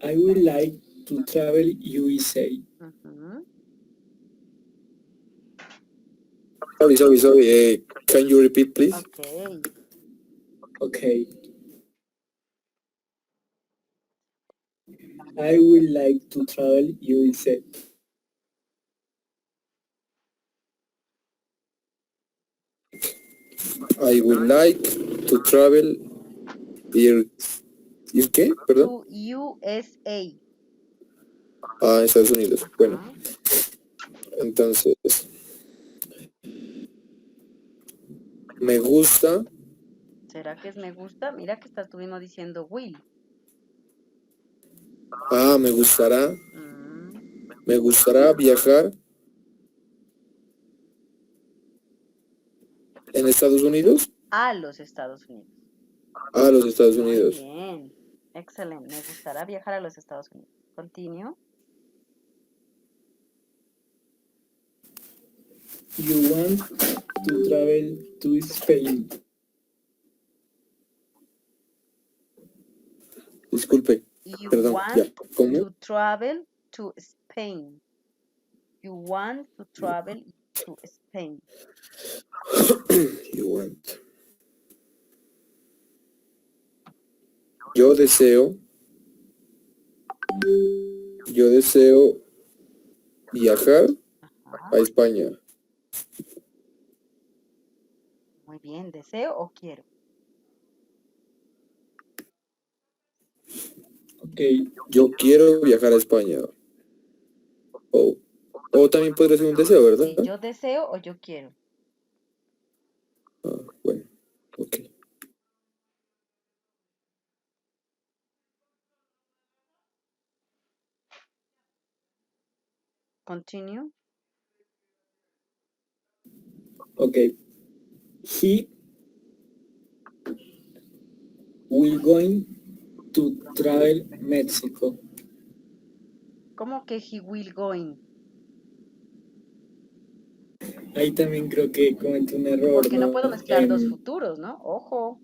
would like to travel USA. Ujú. Sorry. Can you repeat, please? Ok. Okay. I would like to travel USA. I would like to travel here. ¿Ir qué? Perdón. To USA. Estados Unidos. Bueno, Ajá. entonces, me gusta. ¿Será que es me gusta? Mira que estuvimos diciendo will. Me gustará. Mm. Me gustará viajar en Estados Unidos. A los Estados Unidos. A los Estados Muy Unidos. bien. Excelente. Me gustará viajar a los Estados Unidos. Continue. You want to travel to Spain. Disculpe, You perdón, ya. want ¿Cómo? to travel to Spain. You want to travel to Spain. You want. Yo deseo viajar Ajá. a España. Muy bien. ¿Deseo o quiero? Ok, Yo quiero viajar a España. O también podría ser un deseo, ¿verdad? Sí, yo deseo o yo quiero. Ah, bueno, ok. Continue. okay. He will going to travel Mexico. ¿Cómo que he will going? Ahí también creo que cometí un error, Porque no puedo mezclar dos En- futuros, ¿no? Ojo.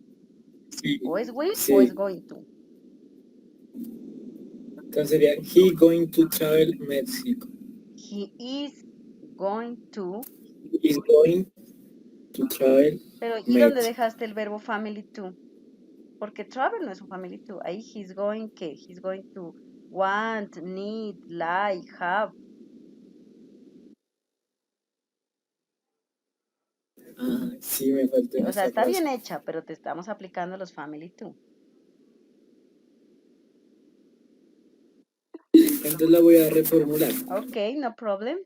sí, O es will o sí. es going to. Entonces sería he going to travel Mexico. He is going to. Is going to travel Pero ¿y dónde Mexico. dejaste el verbo family to? Porque travel no es un family to. Ahí he's going ¿qué? He's going to want, need, like, have. Ah, sí, me faltó en O sea, esta está bien frase. hecha, pero te estamos aplicando los family to. Entonces la voy a reformular. Ok, no problem.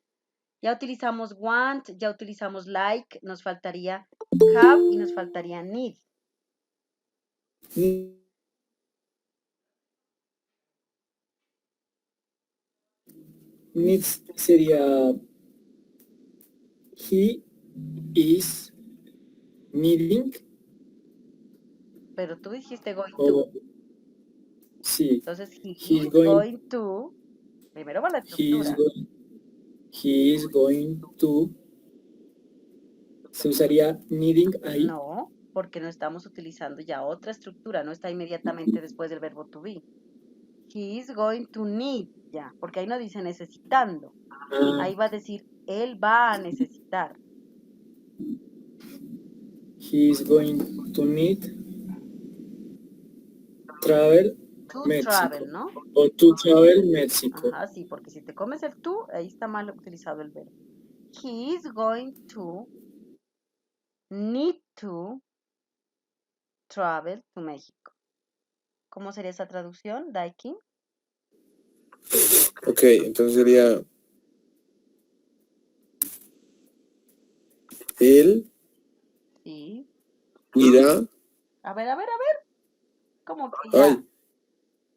Ya utilizamos want, ya utilizamos like, nos faltaría have y nos faltaría need. Needs sería he is needing Pero tú dijiste going to. o sí, Entonces, he he's is going going to. Primero va la he is estructura. going he is going to se usaría needing ahí. No, porque no estamos utilizando ya otra estructura, no está inmediatamente después del verbo to be. He is going to need, ya, porque ahí no dice necesitando. Ah, Ahí va a decir, él va a necesitar. he is going to need travel To Mexico travel, ¿no? o to travel Mexico. Ajá, sí, porque si te comes el to, ahí está mal utilizado el verbo. He is going to need to travel to México. ¿Cómo sería esa traducción, Daikin? Ok, entonces sería él Sí. irá. A ver. ¿Cómo que ya? Ay,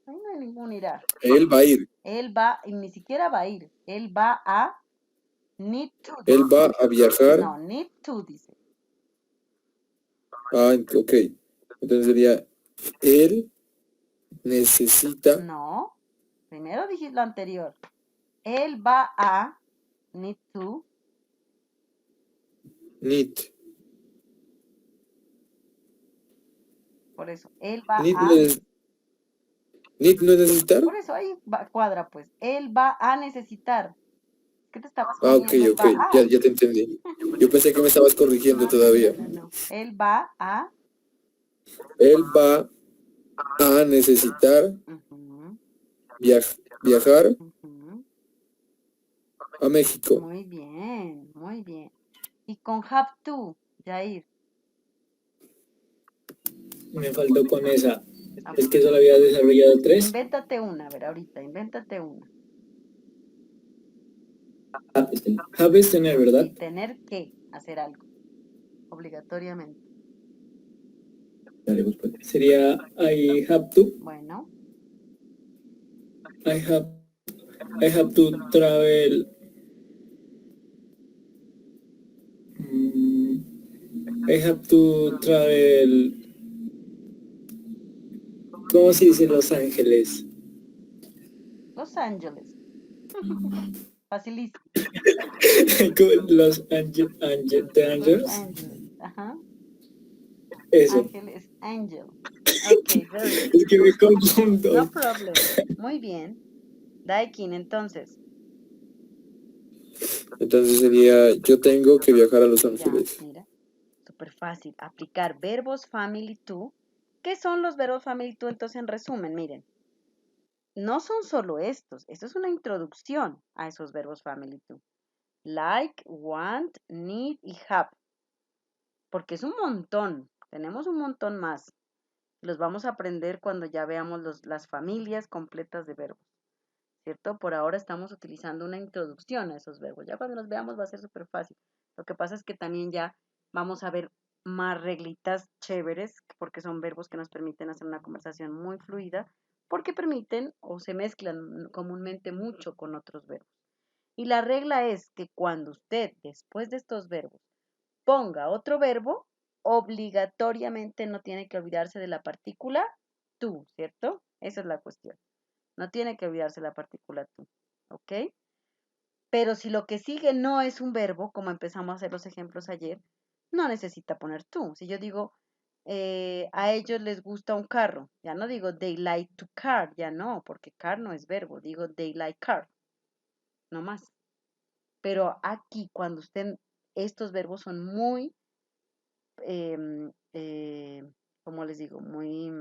Ahí no hay ningún irá. él va a ir. Él va, y ni siquiera va a ir. Él va a need to. Él va a viajar. No, need to dice. Ah, ok. Entonces sería él necesita. No. Primero dijiste lo anterior. Él va a need to. Need. Por eso, él va Need a. no es, need no es necesitar. Por eso ahí cuadra, pues. Él va a necesitar. ¿Qué te estabas Ah, ok, comiendo? Él ok. va a. Ya te entendí. Yo pensé que me estabas corrigiendo todavía. No. Él va a. Él va a necesitar Ujú, viajar ujú. a México. Muy bien, muy bien. Y con have to, Jair. Me faltó con esa. A Es ver, que solo había desarrollado 3. invéntate una, a ver, ahorita, invéntate una. Have es tener, ¿verdad? Sí, tener que hacer algo, obligatoriamente. Sería I have to. Bueno, I have to travel. I have to travel. ¿Cómo se dice Los Ángeles? Los Ángeles. Facilísimo. Los the Los angels. Ángeles. Ajá. Eso. Ángel es angel. Ok, very good. Es que me confundo. No problem. Muy bien. Daikin, entonces. Entonces sería, yo tengo que viajar a Los Ya, Ángeles. mira. Súper fácil. Aplicar verbos family to. ¿Qué son los verbos family to? Entonces, en resumen, miren. No son solo estos. Esto es una introducción a esos verbos family to. Like, want, need y have. Porque es un montón. Tenemos un montón más. Los vamos a aprender cuando ya veamos las familias completas de verbos. ¿Cierto? Por ahora estamos utilizando una introducción a esos verbos. Ya cuando los veamos va a ser súper fácil. Lo que pasa es que también ya vamos a ver más reglitas chéveres, porque son verbos que nos permiten hacer una conversación muy fluida, porque permiten o se mezclan comúnmente mucho con otros verbos. Y la regla es que cuando usted, después de estos verbos, ponga otro verbo, obligatoriamente no tiene que olvidarse de la partícula tú, ¿cierto? Esa es la cuestión. No tiene que olvidarse la partícula tú, ¿ok? Pero si lo que sigue no es un verbo, como empezamos a hacer los ejemplos ayer, no necesita poner tú. Si yo digo, a ellos les gusta un carro, ya no digo they like to car, ya no, porque car no es verbo, digo they like car, no más. Pero aquí, cuando estos verbos son muy, como les digo, muy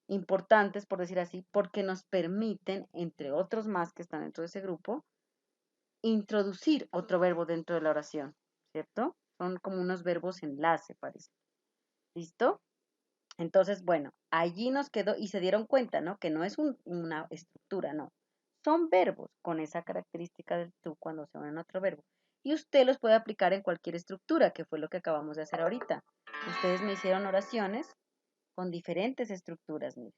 importantes, por decir así, porque nos permiten, entre otros más que están dentro de ese grupo, introducir otro verbo dentro de la oración, ¿cierto? Son como unos verbos enlace, parece. ¿Listo? Entonces, bueno, allí nos quedó y se dieron cuenta, ¿no? Que no es una estructura, no. Son verbos con esa característica del tú cuando se unen a otro verbo. Y usted los puede aplicar en cualquier estructura, que fue lo que acabamos de hacer ahorita. Ustedes me hicieron oraciones con diferentes estructuras, miren.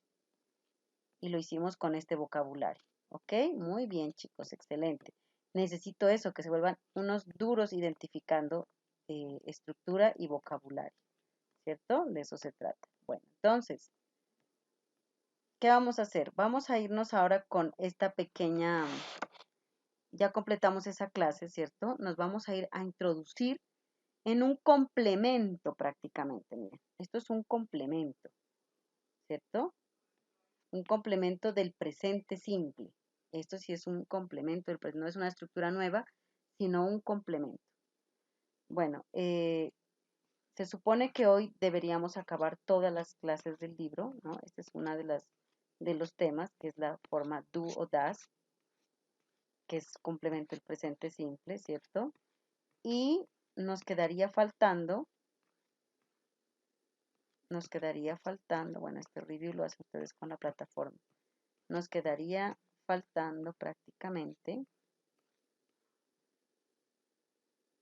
Y lo hicimos con este vocabulario. ¿Ok? Muy bien, chicos, excelente. Necesito eso, que se vuelvan unos duros identificando estructura y vocabulario. ¿Cierto? De eso se trata. Bueno, entonces, ¿qué vamos a hacer? Vamos a irnos ahora con esta pequeña, ya completamos esa clase, ¿cierto? Nos vamos a ir a introducir en un complemento prácticamente. Miren, esto es un complemento, ¿cierto? Un complemento del presente simple. Esto sí es un complemento, no es una estructura nueva, sino un complemento. Bueno, se supone que hoy deberíamos acabar todas las clases del libro, ¿no? Esta es una de los temas, que es la forma do o das, que es complemento del presente simple, ¿cierto? Y nos quedaría faltando, bueno, este review lo hacen ustedes con la plataforma. Nos quedaría faltando prácticamente,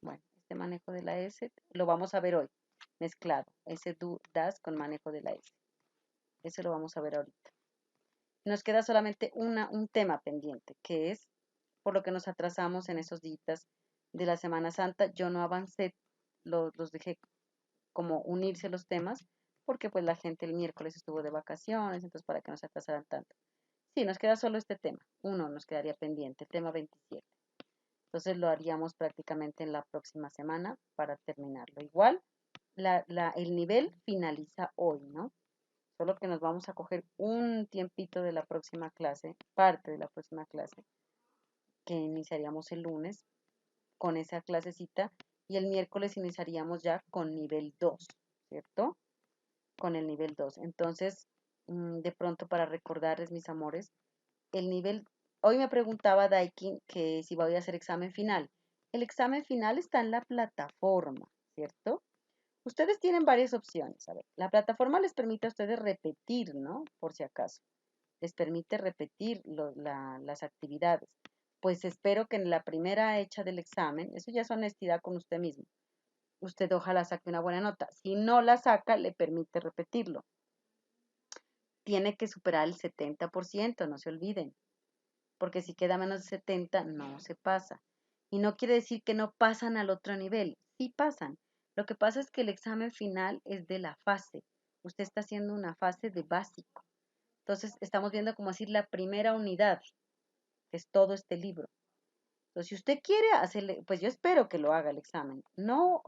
bueno, este manejo de la S lo vamos a ver hoy, mezclado, ese do, das con manejo de la S. Ese lo vamos a ver ahorita. Nos queda solamente un tema pendiente, que es por lo que nos atrasamos en esos días de la Semana Santa. Yo no avancé, los dejé como unirse los temas, porque pues la gente el miércoles estuvo de vacaciones, entonces para que no se atrasaran tanto. Sí, nos queda solo este tema, uno nos quedaría pendiente, tema 27. Entonces lo haríamos prácticamente en la próxima semana para terminarlo. Igual, el nivel finaliza hoy, ¿no? Solo que nos vamos a coger un tiempito de la próxima clase, parte de la próxima clase, que iniciaríamos el lunes con esa clasecita y el miércoles iniciaríamos ya con nivel 2, ¿cierto? Con el nivel 2. Entonces, de pronto para recordarles, mis amores, el nivel, hoy me preguntaba Daikin que si voy a hacer examen final. El examen final está en la plataforma, ¿cierto? Ustedes tienen varias opciones. A ver, la plataforma les permite a ustedes repetir, ¿no? Por si acaso. Les permite repetir las actividades. Pues espero que en la primera hecha del examen, eso ya es honestidad con usted mismo, usted ojalá saque una buena nota. Si no la saca, le permite repetirlo. Tiene que superar el 70%, no se olviden. Porque si queda menos de 70, no se pasa. Y no quiere decir que no pasan al otro nivel. Sí pasan. Lo que pasa es que el examen final es de la fase. Usted está haciendo una fase de básico. Entonces, estamos viendo como decir la primera unidad. que es todo este libro. Entonces, si usted quiere hacerle, pues yo espero que lo haga el examen. No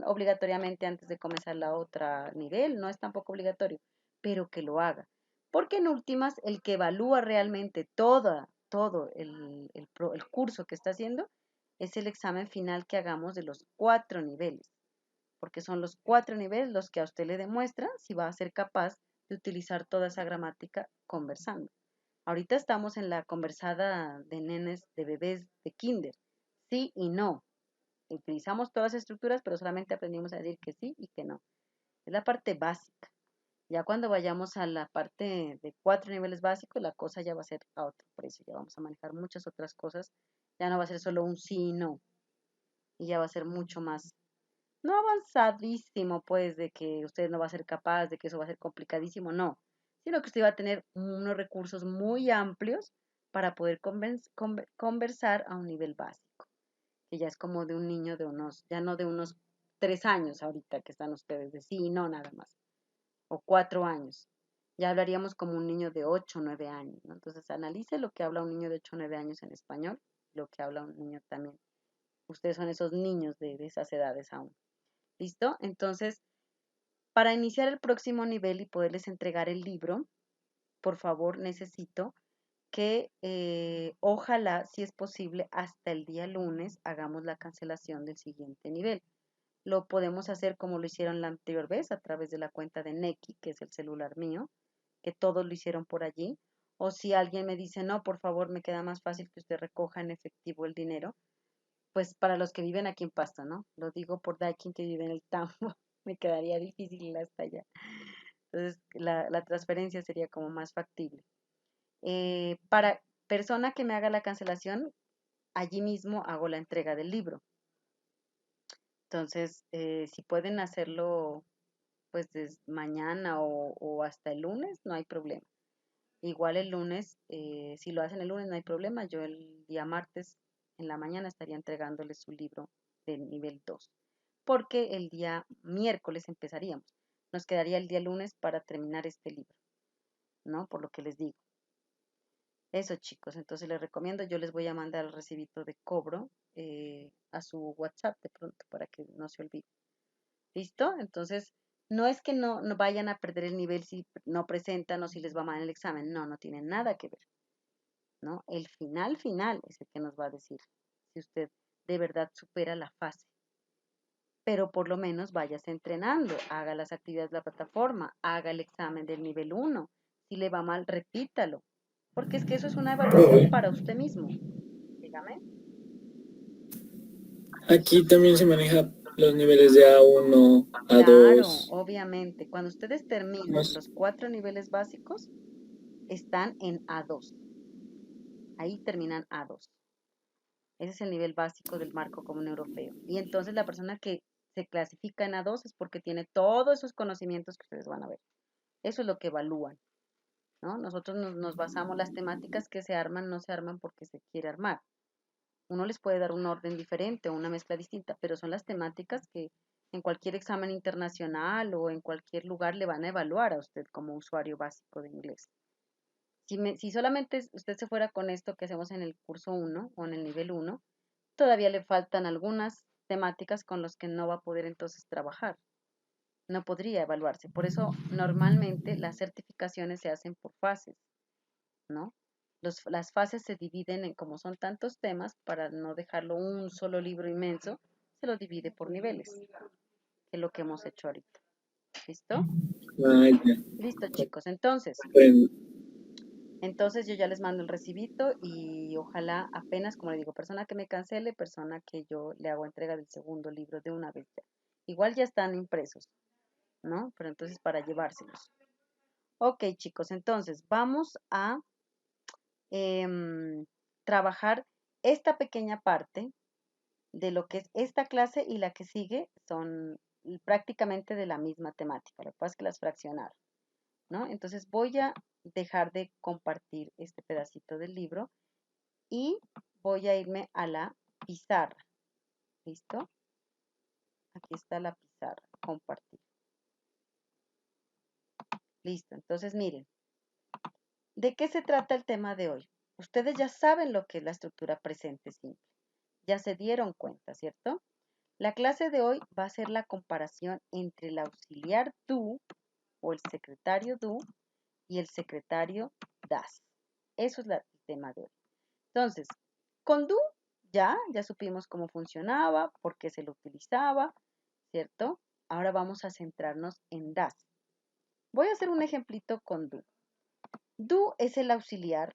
obligatoriamente antes de comenzar la otra nivel, no es tampoco obligatorio, pero que lo haga. Porque en últimas, el que evalúa realmente todo el curso que está haciendo es el examen final que hagamos de los 4 niveles. Porque son los 4 niveles los que a usted le demuestran si va a ser capaz de utilizar toda esa gramática conversando. Ahorita estamos en la conversada de nenes, de bebés, de kinder. Sí y no. Utilizamos todas las estructuras, pero solamente aprendimos a decir que sí y que no. Es la parte básica. Ya cuando vayamos a la parte de 4 niveles básicos, la cosa ya va a ser a otro precio. Ya vamos a manejar muchas otras cosas. Ya no va a ser solo un sí y no. Y ya va a ser mucho más, no avanzadísimo, pues, de que usted no va a ser capaz, de que eso va a ser complicadísimo, no. Sino que usted va a tener unos recursos muy amplios para poder conversar a un nivel básico, que ya es como de un niño de unos, ya no de unos 3 años ahorita que están ustedes de sí y no nada más, o 4 años. Ya hablaríamos como un niño de 8 o 9 años, ¿no? Entonces analice lo que habla un niño de 8 o 9 años en español, lo que habla un niño también. Ustedes son esos niños de esas edades aún. ¿Listo? Entonces, para iniciar el próximo nivel y poderles entregar el libro, por favor, necesito que ojalá, si es posible, hasta el día lunes hagamos la cancelación del siguiente nivel. Lo podemos hacer como lo hicieron la anterior vez, a través de la cuenta de Neki, que es el celular mío, que todos lo hicieron por allí. O si alguien me dice, no, por favor, me queda más fácil que usted recoja en efectivo el dinero, pues para los que viven aquí en Pasto, ¿no? Lo digo por Daikin que vive en el Tambo, me quedaría difícil ir hasta allá. Entonces, la transferencia sería como más factible. Para persona que me haga la cancelación, allí mismo hago la entrega del libro. Entonces, si pueden hacerlo pues desde mañana o hasta el lunes, no hay problema. Igual el lunes, si lo hacen el lunes, no hay problema. Yo el día martes en la mañana estaría entregándoles su libro de nivel 2. Porque el día miércoles empezaríamos. Nos quedaría el día lunes para terminar este libro, ¿no? Por lo que les digo. Eso, chicos. Entonces les recomiendo, yo les voy a mandar el recibito de cobro a su WhatsApp de pronto para que no se olvide. ¿Listo? Entonces, no es que no vayan a perder el nivel si no presentan o si les va mal el examen. No, no tiene nada que ver, ¿no? El final es el que nos va a decir si usted de verdad supera la fase. Pero por lo menos váyase entrenando, haga las actividades de la plataforma, haga el examen del nivel 1. Si le va mal, repítalo. Porque es que eso es una evaluación para usted mismo. Dígame. Aquí también se maneja los niveles de A1, Claro, A2. obviamente. Cuando ustedes terminan Más. los 4 niveles básicos, están en A2. Ahí terminan A2. Ese es el nivel básico del marco común europeo. Y entonces la persona que se clasifica en A2 es porque tiene todos esos conocimientos que ustedes van a ver. Eso es lo que evalúan, ¿no? Nosotros nos basamos, las temáticas que se arman no se arman porque se quiere armar. Uno les puede dar un orden diferente o una mezcla distinta, pero son las temáticas que en cualquier examen internacional o en cualquier lugar le van a evaluar a usted como usuario básico de inglés. Si solamente usted se fuera con esto que hacemos en el curso 1 o en el nivel 1, todavía le faltan algunas temáticas con las que no va a poder entonces trabajar. No podría evaluarse. Por eso normalmente las certificaciones se hacen por fases, ¿no? Las fases se dividen en, como son tantos temas, para no dejarlo un solo libro inmenso, se lo divide por niveles, que es lo que hemos hecho ahorita. ¿Listo? Ah, ya. Listo, chicos. Entonces yo ya les mando el recibito y ojalá apenas, como le digo, persona que me cancele, persona que yo le hago entrega del segundo libro de una vez ya. Igual ya están impresos, ¿no? Pero entonces para llevárselos. Ok, chicos, entonces vamos a trabajar esta pequeña parte de lo que es esta clase y la que sigue son prácticamente de la misma temática. Lo que pasa es que las fraccionaron, ¿no? Entonces voy a dejar de compartir este pedacito del libro y voy a irme a la pizarra. ¿Listo? Aquí está la pizarra. Compartir. Listo. Entonces, miren. ¿De qué se trata el tema de hoy? Ustedes ya saben lo que es la estructura presente simple. Ya se dieron cuenta, ¿cierto? La clase de hoy va a ser la comparación entre el auxiliar do o el secretario do y el secretario das. Eso es el tema de hoy. Entonces, con do ya supimos cómo funcionaba, por qué se lo utilizaba, ¿cierto? Ahora vamos a centrarnos en das. Voy a hacer un ejemplito con do. Do es el auxiliar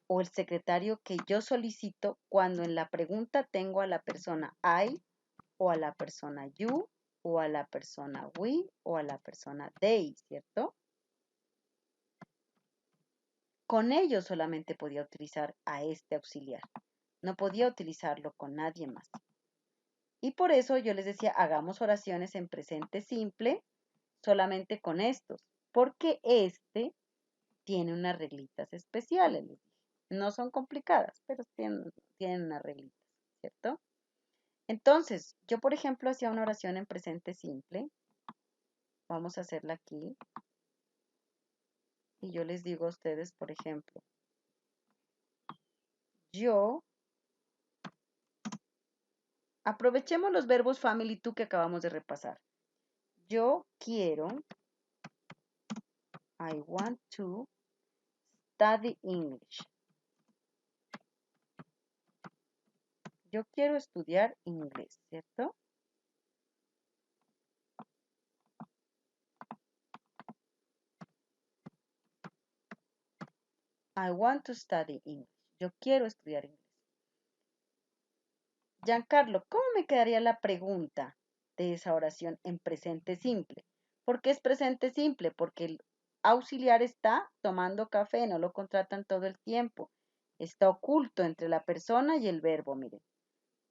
o el secretario que yo solicito cuando en la pregunta tengo a la persona I o a la persona you o a la persona we o a la persona they, ¿cierto? Con ellos solamente podía utilizar a este auxiliar. No podía utilizarlo con nadie más. Y por eso yo les decía, hagamos oraciones en presente simple solamente con estos, porque este tiene unas reglitas especiales. No son complicadas, pero tienen unas reglitas, ¿cierto? Entonces, yo por ejemplo hacía una oración en presente simple. Vamos a hacerla aquí. Y yo les digo a ustedes, por ejemplo, yo, aprovechemos los verbos family to que acabamos de repasar. Yo quiero, I want to study English. Yo quiero estudiar inglés, ¿cierto? I want to study English. Yo quiero estudiar inglés. Giancarlo, ¿cómo me quedaría la pregunta de esa oración en presente simple? ¿Por qué es presente simple? Porque el auxiliar está tomando café, no lo contratan todo el tiempo. Está oculto entre la persona y el verbo, miren.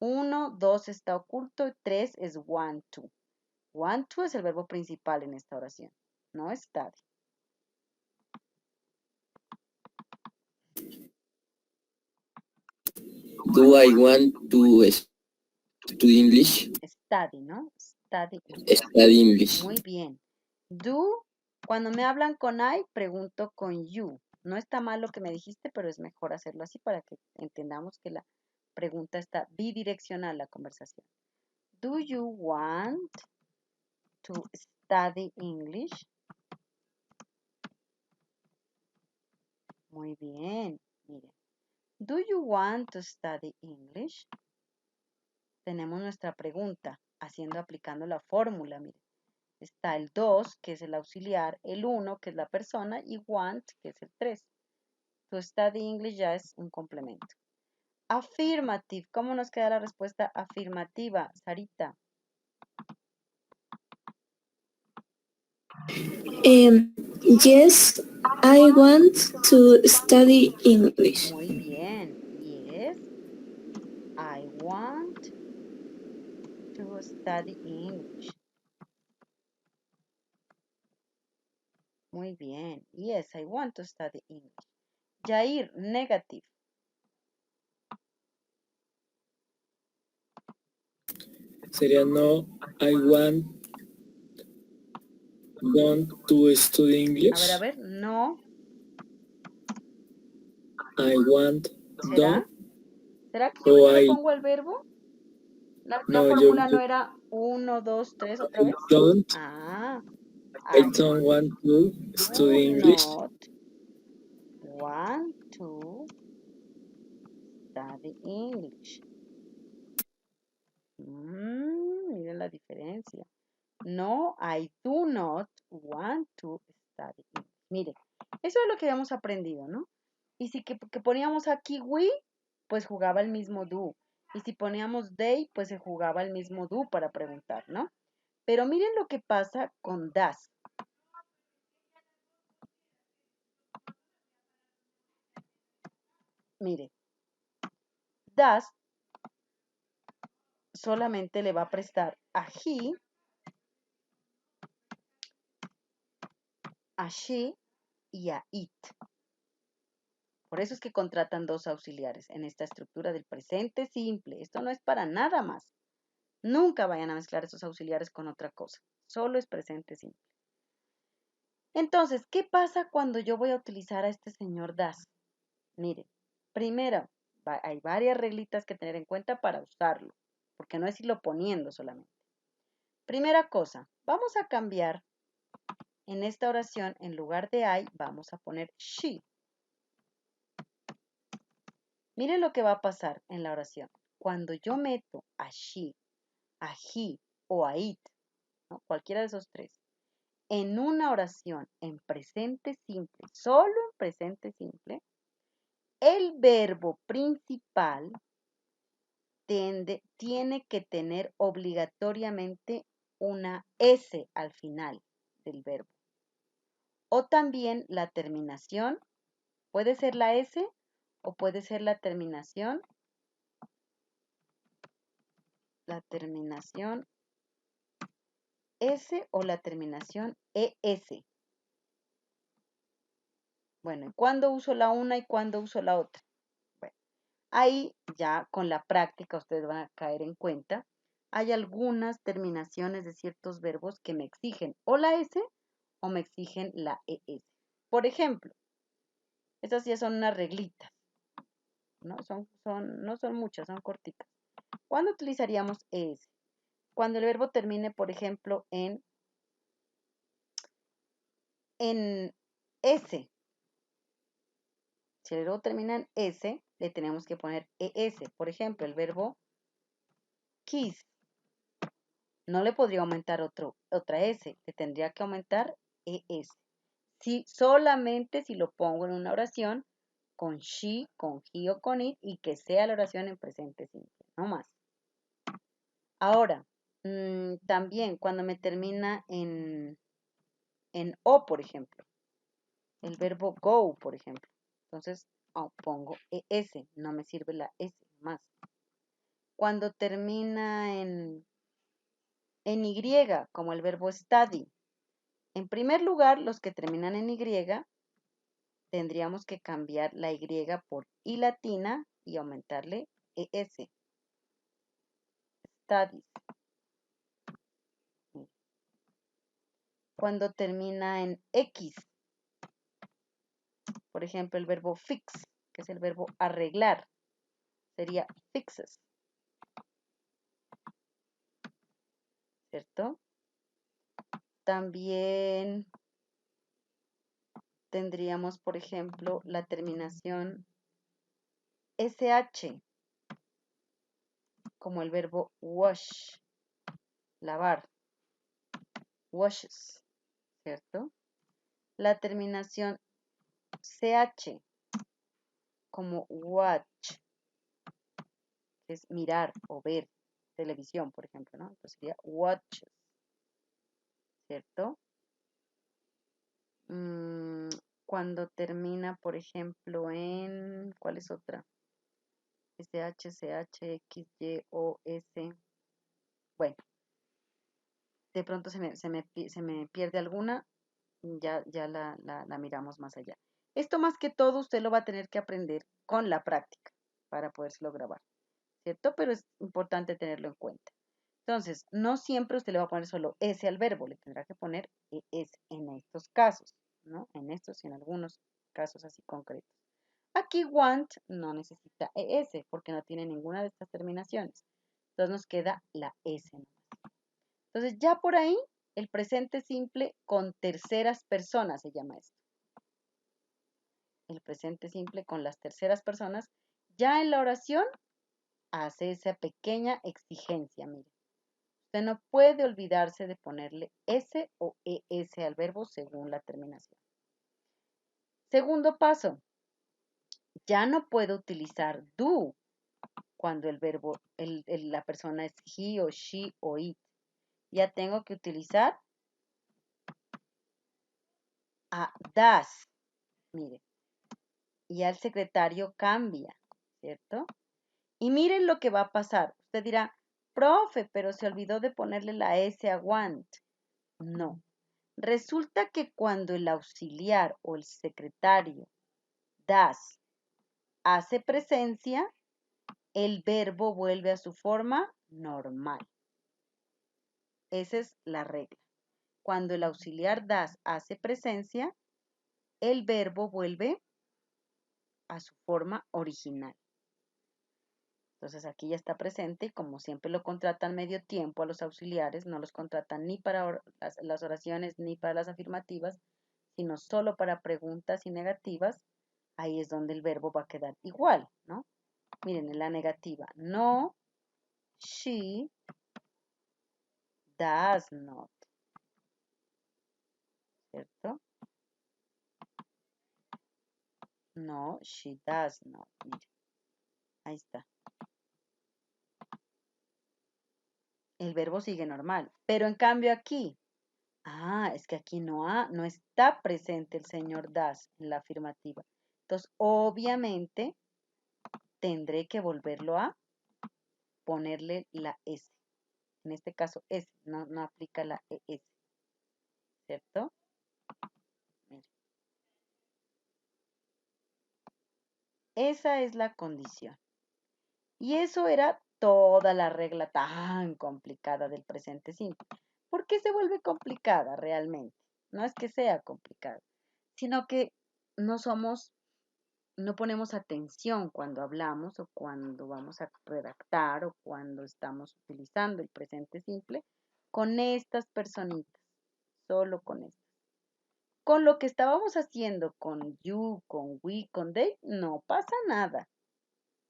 1, 2 está oculto, 3 es want to. Want to es el verbo principal en esta oración, no study. Do I want to study English? Study, ¿no? Study English. Study English. Muy bien. Do, cuando me hablan con I, pregunto con you. No está mal lo que me dijiste, pero es mejor hacerlo así para que entendamos que la pregunta está bidireccional, la conversación. Do you want to study English? Muy bien, miren. Do you want to study English? Tenemos nuestra pregunta, aplicando la fórmula, miren. Está el 2, que es el auxiliar, el 1, que es la persona, y want, que es el 3. To study English ya es un complemento. Affirmative. ¿Cómo nos queda la respuesta afirmativa, Sarita? Yes, I want to study English. Muy bien. Yes, I want to study English. Muy bien. Yes, I want to study English. Jair, negative. Sería no, I don't to study English. A ver, no. I want, ¿Será? don't. ¿Será que yo le pongo el verbo? La fórmula no era 1, 2, 3, otra vez. I don't want to study English. Not want to study English. Miren la diferencia. No, I do not want to study English. Miren, eso es lo que habíamos aprendido, ¿no? Y si que poníamos aquí we, pues jugaba el mismo do. Y si poníamos they, pues se jugaba el mismo do para preguntar, ¿no? Pero miren lo que pasa con das. Mire, das solamente le va a prestar a he, a she y a it. Por eso es que contratan dos auxiliares en esta estructura del presente simple. Esto no es para nada más. Nunca vayan a mezclar esos auxiliares con otra cosa. Solo es presente simple. Entonces, ¿qué pasa cuando yo voy a utilizar a este señor das? Miren, primero, hay varias reglitas que tener en cuenta para usarlo, porque no es irlo poniendo solamente. Primera cosa, vamos a cambiar en esta oración, en lugar de I, vamos a poner she. Miren lo que va a pasar en la oración. Cuando yo meto a she, a he o a it, ¿no? Cualquiera de esos tres, en una oración en presente simple, solo en presente simple, el verbo principal tiene que tener obligatoriamente una S al final del verbo. O también la terminación, puede ser la S o puede ser la terminación S o la terminación ES. Bueno, ¿y cuándo uso la una y cuándo uso la otra? Bueno, ahí ya con la práctica ustedes van a caer en cuenta. Hay algunas terminaciones de ciertos verbos que me exigen o la S o me exigen la ES. Por ejemplo, estas ya son unas reglitas, ¿no? No son muchas, son cortitas. ¿Cuándo utilizaríamos ES? Cuando el verbo termine, por ejemplo, en S. Si el verbo termina en S, le tenemos que poner ES. Por ejemplo, el verbo kiss. No le podría aumentar otra S, le tendría que aumentar ES. Solamente si lo pongo en una oración con she, con he o con it y que sea la oración en presente simple, no más. Ahora, también cuando me termina en O, por ejemplo, el verbo go, por ejemplo, entonces pongo ES, no me sirve la S más. Cuando termina en Y, como el verbo study, en primer lugar, los que terminan en Y, tendríamos que cambiar la Y por I latina y aumentarle ES. Studies. Cuando termina en X, por ejemplo, el verbo fix, que es el verbo arreglar, sería fixes. ¿Cierto? También tendríamos, por ejemplo, la terminación SH, como el verbo wash, lavar, washes, ¿cierto? La terminación CH, como watch, que es mirar o ver televisión, por ejemplo, ¿no? Entonces sería watches, ¿cierto? Cuando termina, por ejemplo, en, ¿cuál es otra? SH, CH, X, Y, O, S. Bueno, de pronto se me pierde alguna, ya la miramos más allá. Esto más que todo usted lo va a tener que aprender con la práctica para podérselo grabar, ¿cierto? Pero es importante tenerlo en cuenta. Entonces, no siempre usted le va a poner solo S al verbo, le tendrá que poner ES en estos casos, ¿no? En estos y en algunos casos así concretos. Aquí want no necesita ES porque no tiene ninguna de estas terminaciones. Entonces nos queda la S nomás. Entonces ya por ahí el presente simple con terceras personas se llama esto. El presente simple con las terceras personas ya en la oración hace esa pequeña exigencia, mire. Usted no puede olvidarse de ponerle S o ES al verbo según la terminación. Segundo paso, ya no puedo utilizar do cuando el verbo, la persona es he o she o it. Ya tengo que utilizar a does. Mire, y ya el secretario cambia, ¿cierto? Y miren lo que va a pasar. Usted dirá, profe, pero se olvidó de ponerle la S a want. No. Resulta que cuando el auxiliar o el secretario does hace presencia, el verbo vuelve a su forma normal. Esa es la regla. Cuando el auxiliar does hace presencia, el verbo vuelve a su forma original. Entonces aquí ya está presente y como siempre lo contratan medio tiempo a los auxiliares, no los contratan ni para las oraciones ni para las afirmativas, sino solo para preguntas y negativas, ahí es donde el verbo va a quedar igual, ¿no? Miren, en la negativa, no, she does not, ¿cierto? No, she does not. Miren, ahí está. El verbo sigue normal, pero en cambio aquí, es que aquí no está presente el señor does en la afirmativa. Entonces, obviamente, tendré que volverlo a ponerle la S. En este caso, S, no aplica la ES, ¿cierto? Miren. Esa es la condición. Y eso era toda la regla tan complicada del presente simple. ¿Por qué se vuelve complicada realmente? No es que sea complicada, sino que no ponemos atención cuando hablamos o cuando vamos a redactar o cuando estamos utilizando el presente simple con estas personitas, solo con estas. Con lo que estábamos haciendo con you, con we, con they, no pasa nada.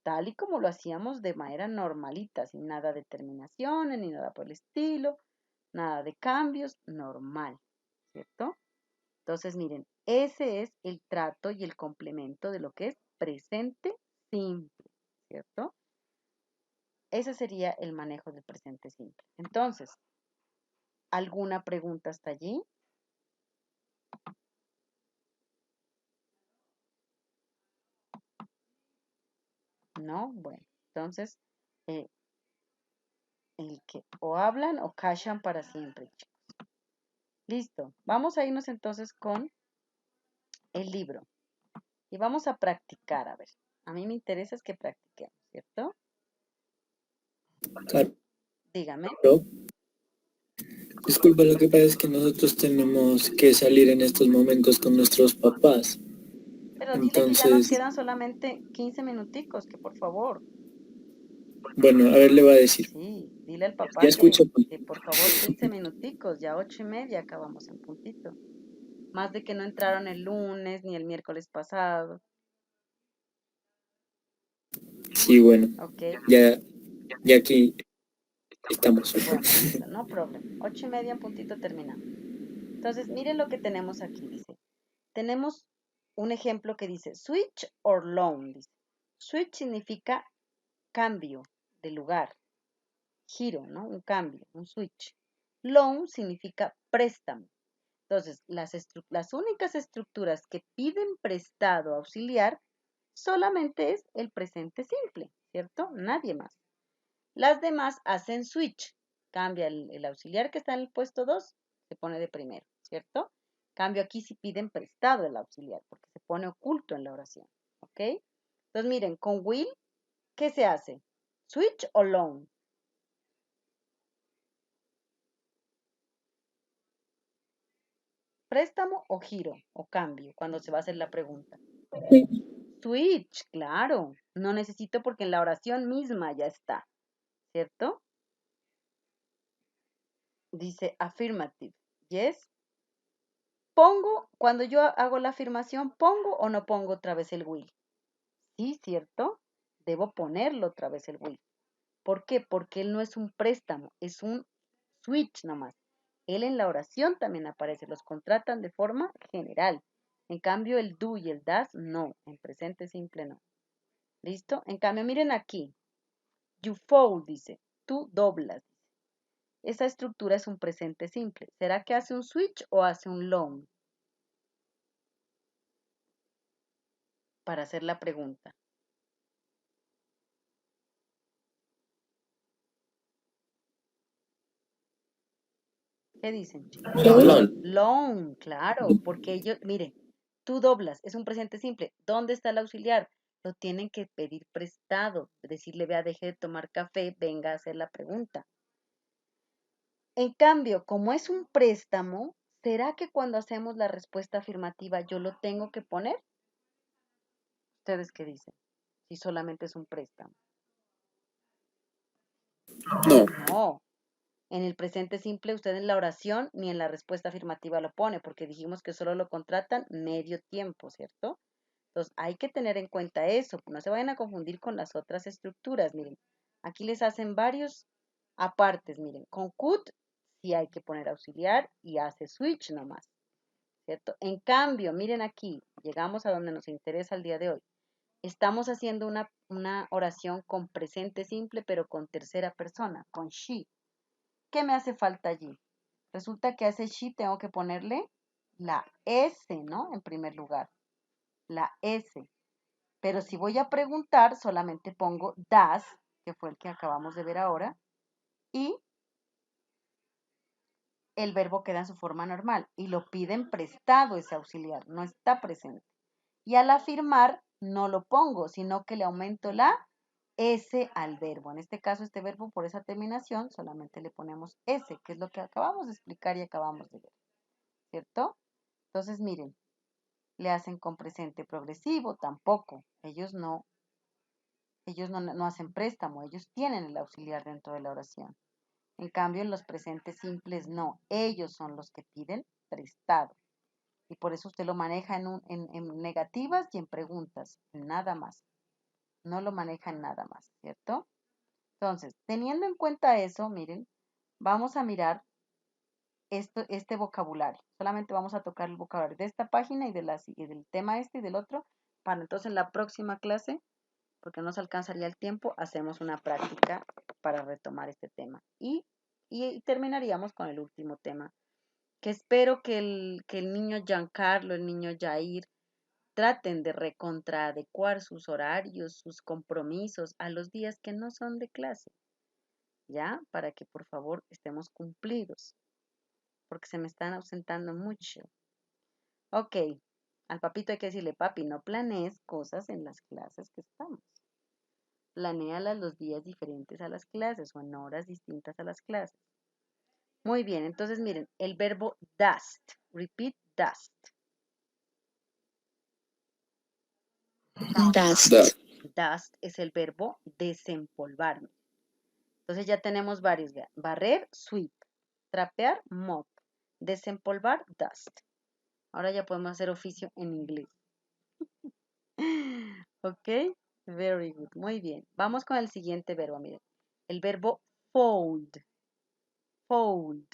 Tal y como lo hacíamos de manera normalita, sin nada de terminaciones, ni nada por el estilo, nada de cambios, normal, ¿cierto? Entonces, miren, ese es el trato y el complemento de lo que es presente simple, ¿cierto? Ese sería el manejo del presente simple. Entonces, ¿alguna pregunta hasta allí? No, bueno, entonces, el que o hablan o callan para siempre, chicos. Listo, vamos a irnos entonces con el libro y vamos a practicar, a ver. A mí me interesa es que practiquemos, ¿cierto? Claro. Dígame. Disculpa, lo que pasa es que nosotros tenemos que salir en estos momentos con nuestros papás. Pero dile que ya nos Entonces, quedan solamente 15 minuticos, que por favor. bueno, a ver, le va a decir. Sí, dile al Ya papá escucho. que por favor 15 minuticos, ya 8:30 acabamos en puntito. Más de que no entraron el lunes ni el miércoles pasado. Sí, bueno, Ok, ya aquí estamos. bueno, listo, no problem. 8:30 en puntito terminamos. Entonces, miren lo que tenemos aquí, dice. Tenemos un ejemplo que dice switch or loan, dice. Switch significa cambio de lugar, giro, ¿no? Un cambio, un switch. Loan significa préstamo. Entonces, las únicas estructuras que piden prestado auxiliar solamente es el presente simple, ¿cierto? Nadie más. Las demás hacen switch. Cambia el auxiliar que está en el puesto 2, se pone de primero, ¿cierto? Cambio aquí si piden prestado el auxiliar, porque se pone oculto en la oración, ¿ok? Entonces, miren, con will, ¿qué se hace? ¿Switch o loan? ¿Préstamo o giro o cambio cuando se va a hacer la pregunta? Switch, claro. No necesito porque en la oración misma ya está, ¿cierto? Dice affirmative. Yes. Pongo, cuando yo hago la afirmación, ¿pongo o no pongo otra vez el will? Sí, ¿cierto? Debo ponerlo otra vez el will. ¿Por qué? Porque él no es un préstamo, es un switch nomás. Él en la oración también aparece, los contratan de forma general. En cambio, el do y el das no, en presente simple no. ¿Listo? En cambio, miren aquí. You fold, dice. Tú doblas. Esa estructura es un presente simple. ¿Será que hace un switch o hace un loan? Para hacer la pregunta. ¿Qué dicen, chicos? Loan, claro, porque ellos, mire, tú doblas, es un presente simple. ¿Dónde está el auxiliar? Lo tienen que pedir prestado, decirle, vea, deje de tomar café, venga a hacer la pregunta. En cambio, como es un préstamo, ¿será que cuando hacemos la respuesta afirmativa yo lo tengo que poner? ¿Ustedes qué dicen? Si solamente es un préstamo. No. No. En el presente simple, usted en la oración ni en la respuesta afirmativa lo pone, porque dijimos que solo lo contratan medio tiempo, ¿cierto? Entonces, hay que tener en cuenta eso. No se vayan a confundir con las otras estructuras. Miren, aquí les hacen varios apartes. Miren, con could sí hay que poner auxiliar y hace switch nomás, ¿cierto? En cambio, miren aquí, llegamos a donde nos interesa el día de hoy. Estamos haciendo una oración con presente simple, pero con tercera persona, con she. ¿Qué me hace falta allí? Resulta que a ese she tengo que ponerle la S, ¿no? En primer lugar, la S. Pero si voy a preguntar, solamente pongo das, que fue el que acabamos de ver ahora, y el verbo queda en su forma normal. Y lo piden prestado ese auxiliar, no está presente. Y al afirmar, no lo pongo, sino que le aumento la S al verbo. En este caso, este verbo por esa terminación, solamente le ponemos S, que es lo que acabamos de explicar y acabamos de ver. ¿Cierto? Entonces, miren, le hacen con presente progresivo, tampoco. Ellos no hacen préstamo, ellos tienen el auxiliar dentro de la oración. En cambio, en los presentes simples no, ellos son los que piden prestado. Y por eso usted lo maneja en negativas y en preguntas, nada más. No lo maneja en nada más, ¿cierto? Entonces, teniendo en cuenta eso, miren, vamos a mirar este vocabulario. Solamente vamos a tocar el vocabulario de esta página y del tema este y del otro, para entonces en la próxima clase, porque no nos alcanzaría el tiempo, hacemos una práctica para retomar este tema. Y terminaríamos con el último tema, que espero que el niño Giancarlo, el niño Jair, traten de recontraadecuar sus horarios, sus compromisos a los días que no son de clase, ¿ya? Para que por favor estemos cumplidos, porque se me están ausentando mucho. Ok, al papito hay que decirle, papi, no planees cosas en las clases que estamos. Planéalas los días diferentes a las clases o en horas distintas a las clases. Muy bien, entonces miren, el verbo dust. Repeat, dust. Dust. That. Dust es el verbo desempolvar. Entonces ya tenemos varios. Barrer, sweep. Trapear, mop. Desempolvar, dust. Ahora ya podemos hacer oficio en inglés. Ok, very good. Muy bien. Vamos con el siguiente verbo, miren. El verbo fold. Fold.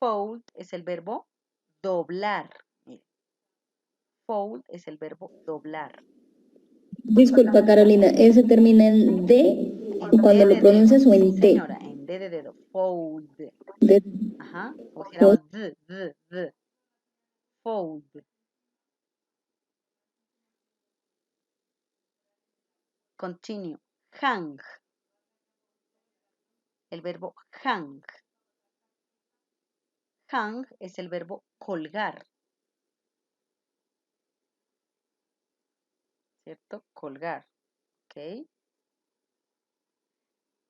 Fold es el verbo doblar. Miren. Fold es el verbo doblar. Disculpa, Carolina, ¿ese termina en D En cuando D lo de dedo. pronuncias o Sí, en T? señora, en D de dedo. Fold. De- Ajá. O dijéramos d. Fold. Continue. Hang. El verbo hang. Hang es el verbo colgar. ¿Cierto? Colgar. Ok.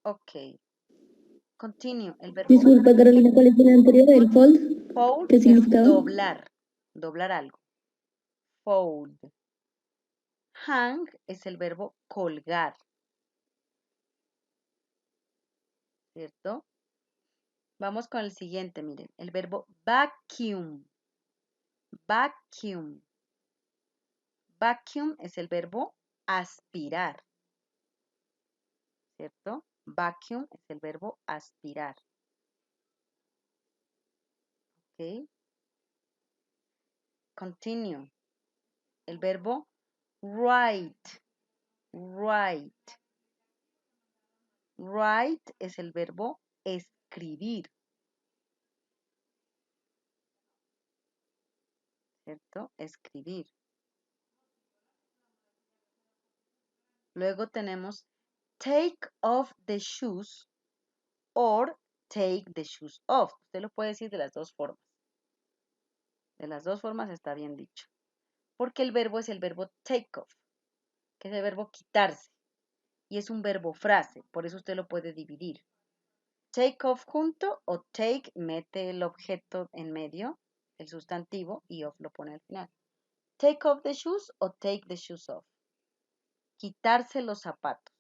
Ok. Continue. El verbo Disculpa, Carolina, ¿cuál es el anterior? ¿El fold? fold ¿Qué es significaba? doblar. Doblar algo. Fold. Hang es el verbo colgar. ¿Cierto? Vamos con el siguiente, miren. El verbo vacuum. Vacuum. Vacuum es el verbo aspirar. ¿Cierto? Vacuum es el verbo aspirar. ¿Ok? Continue. El verbo write. Write. Write es el verbo escribir. ¿Cierto? Escribir. Luego tenemos take off the shoes or take the shoes off. Usted lo puede decir de las dos formas. De las dos formas está bien dicho. Porque el verbo es el verbo take off, que es el verbo quitarse. Y es un verbo frase, por eso usted lo puede dividir. Take off junto o take, mete el objeto en medio el sustantivo y off lo pone al final. Take off the shoes o take the shoes off. Quitarse los zapatos.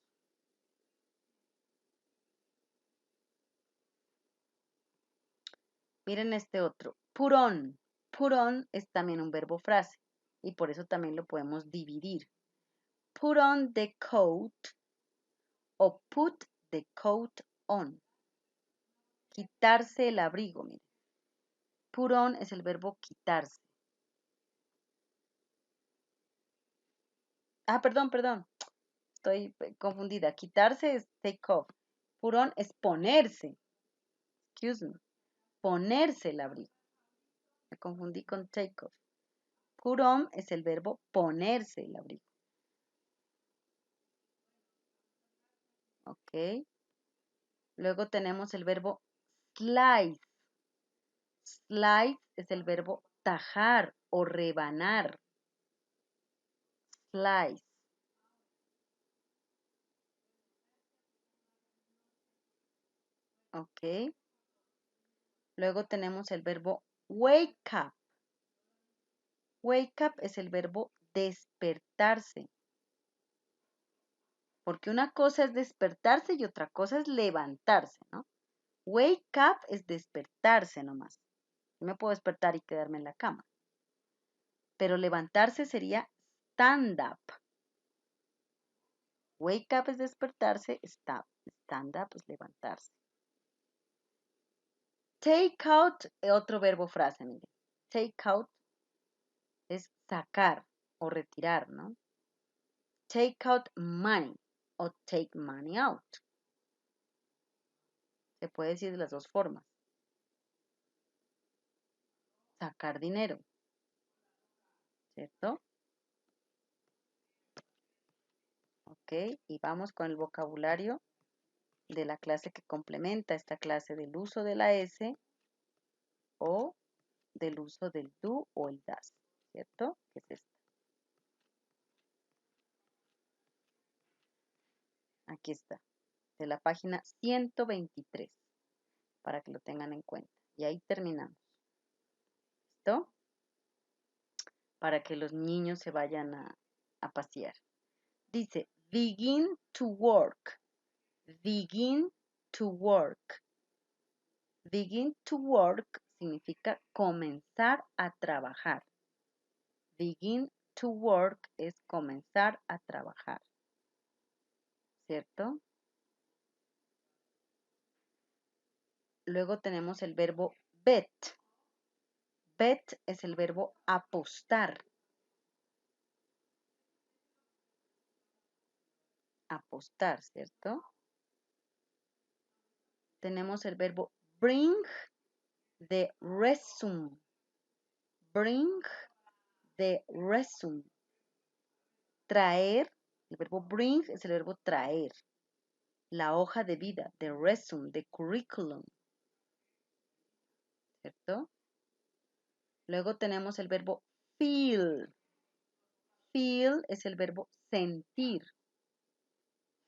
Miren este otro. Put on. Put on es también un verbo frase y por eso también lo podemos dividir. Put on the coat o put the coat on. Quitarse el abrigo, miren. Put on es el verbo quitarse. Ah, perdón. Estoy confundida. Quitarse es take off. Put on es ponerse. Excuse me. Ponerse el abrigo. Me confundí con take off. Put on es el verbo ponerse el abrigo. Ok. Luego tenemos el verbo slice. Slice es el verbo tajar o rebanar. Slice. Ok. Luego tenemos el verbo wake up. Wake up es el verbo despertarse. Porque una cosa es despertarse y otra cosa es levantarse, ¿no? Wake up es despertarse nomás. Yo me puedo despertar y quedarme en la cama. Pero levantarse sería stand up. Wake up es despertarse, stand up es levantarse. Take out, otro verbo frase, miren. Take out es sacar o retirar, ¿no? Take out money o take money out. Se puede decir de las dos formas. Sacar dinero, ¿cierto? Ok, y vamos con el vocabulario de la clase que complementa esta clase del uso de la S o del uso del do o el das, ¿cierto? Que es esta. Aquí está, de la página 123, para que lo tengan en cuenta. Y ahí terminamos. ¿Listo? Para que los niños se vayan a pasear. Dice, begin to work. Begin to work. Begin to work significa comenzar a trabajar. Begin to work es comenzar a trabajar. ¿Cierto? Luego tenemos el verbo bet. Bet es el verbo apostar. Apostar, ¿cierto? Tenemos el verbo bring the resume. Bring the resume. Traer, el verbo bring es el verbo traer. La hoja de vida, the resume, the curriculum. ¿Cierto? Luego tenemos el verbo feel. Feel es el verbo sentir.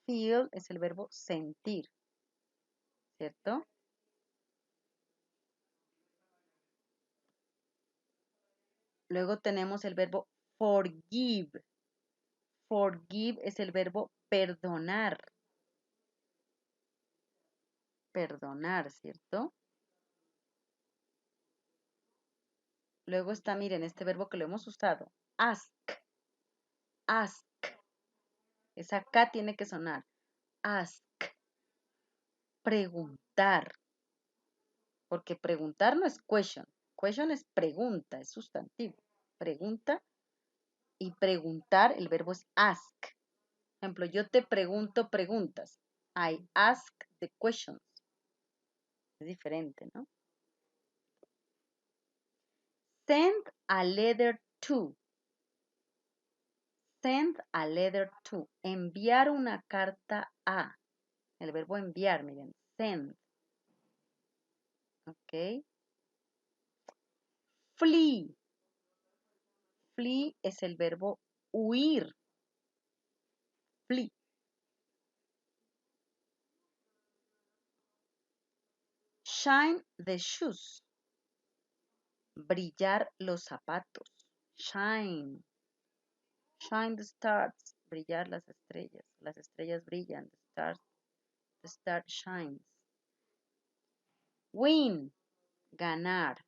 Feel es el verbo sentir. ¿Cierto? Luego tenemos el verbo forgive. Forgive es el verbo perdonar. Perdonar, ¿cierto? Luego está, miren, este verbo que lo hemos usado. Ask. Ask. Esa K tiene que sonar. Ask. Preguntar. Porque preguntar no es question. Question es pregunta, es sustantivo. Pregunta. Y preguntar, el verbo es ask. Por ejemplo, yo te pregunto preguntas. I ask the questions. Es diferente, ¿no? Send a letter to. Send a letter to. Enviar una carta a. El verbo enviar, miren. Send. Ok. Flee. Flee es el verbo huir. Flee. Shine the shoes. Brillar los zapatos. Shine. Shine the stars. Brillar las estrellas. Las estrellas brillan. The star shines. Win. Ganar.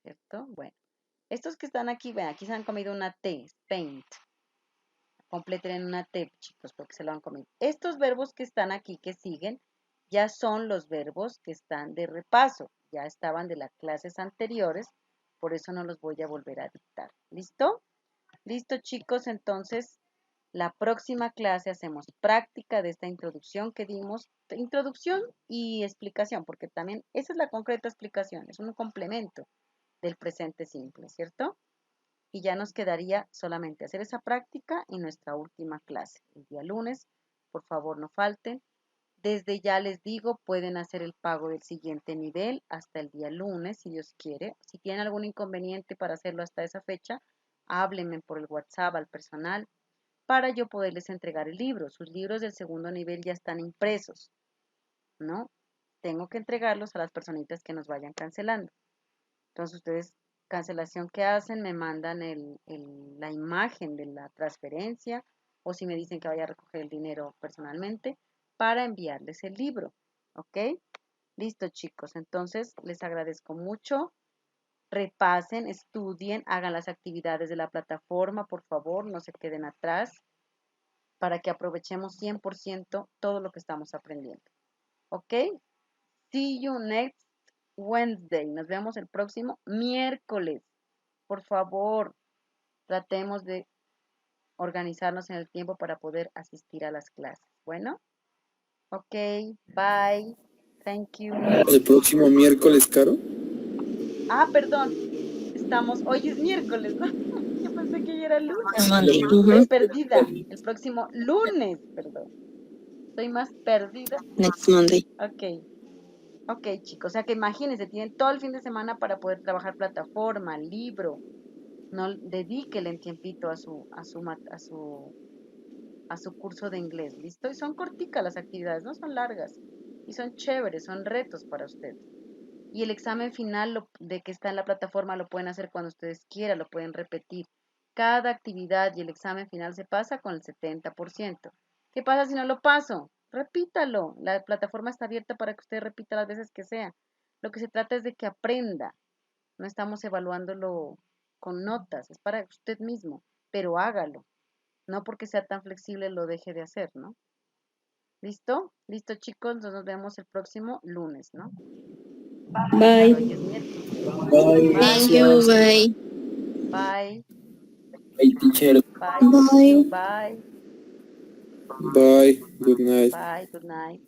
¿Cierto? Bueno. Estos que están aquí, vean, aquí se han comido una T. Paint. Completen en una T, chicos, porque se lo han comido. Estos verbos que están aquí, que siguen, ya son los verbos que están de repaso. Ya estaban de las clases anteriores, por eso no los voy a volver a dictar. ¿Listo? Listo, chicos, entonces la próxima clase hacemos práctica de esta introducción que dimos. Introducción y explicación, porque también esa es la concreta explicación, es un complemento del presente simple, ¿cierto? Y ya nos quedaría solamente hacer esa práctica en nuestra última clase, el día lunes. Por favor, no falten. Desde ya les digo, pueden hacer el pago del siguiente nivel hasta el día lunes, si Dios quiere. Si tienen algún inconveniente para hacerlo hasta esa fecha, háblenme por el WhatsApp al personal para yo poderles entregar el libro. Sus libros del segundo nivel ya están impresos, ¿no? Tengo que entregarlos a las personitas que nos vayan cancelando. Entonces ustedes, cancelación que hacen, me mandan la imagen de la transferencia o si me dicen que vaya a recoger el dinero personalmente para enviarles el libro, ¿ok? Listo, chicos. Entonces les agradezco mucho. Repasen, estudien, hagan las actividades de la plataforma, por favor, no se queden atrás para que aprovechemos 100% todo lo que estamos aprendiendo. ¿Ok? See you next Wednesday. Nos vemos el próximo miércoles. Por favor, tratemos de organizarnos en el tiempo para poder asistir a las clases. Bueno, ok, bye. Thank you. El próximo miércoles, Caro. Ah, perdón. Hoy es miércoles, ¿no? Yo pensé que ya era lunes. Monday. Estoy perdida. El próximo lunes, perdón. Estoy más perdida. Next Monday. Ok, chicos. O sea que imagínense, tienen todo el fin de semana para poder trabajar plataforma, libro. No dedíquele un tiempito a su curso de inglés, ¿listo? Y son corticas las actividades, no son largas. Y son chéveres, son retos para ustedes. Y el examen final de que está en la plataforma lo pueden hacer cuando ustedes quieran, lo pueden repetir. Cada actividad y el examen final se pasa con el 70%. ¿Qué pasa si no lo paso? Repítalo. La plataforma está abierta para que usted repita las veces que sea. Lo que se trata es de que aprenda. No estamos evaluándolo con notas, es para usted mismo, pero hágalo. No porque sea tan flexible lo deje de hacer, ¿no? ¿Listo? ¿Listo, chicos? Entonces nos vemos el próximo lunes, ¿no? Bye. Hoy es miércoles. Bye. Thank you. Bye. Bye. Hey, teacher. Bye. Bye. Bye. Bye. Good night. Bye. Good night.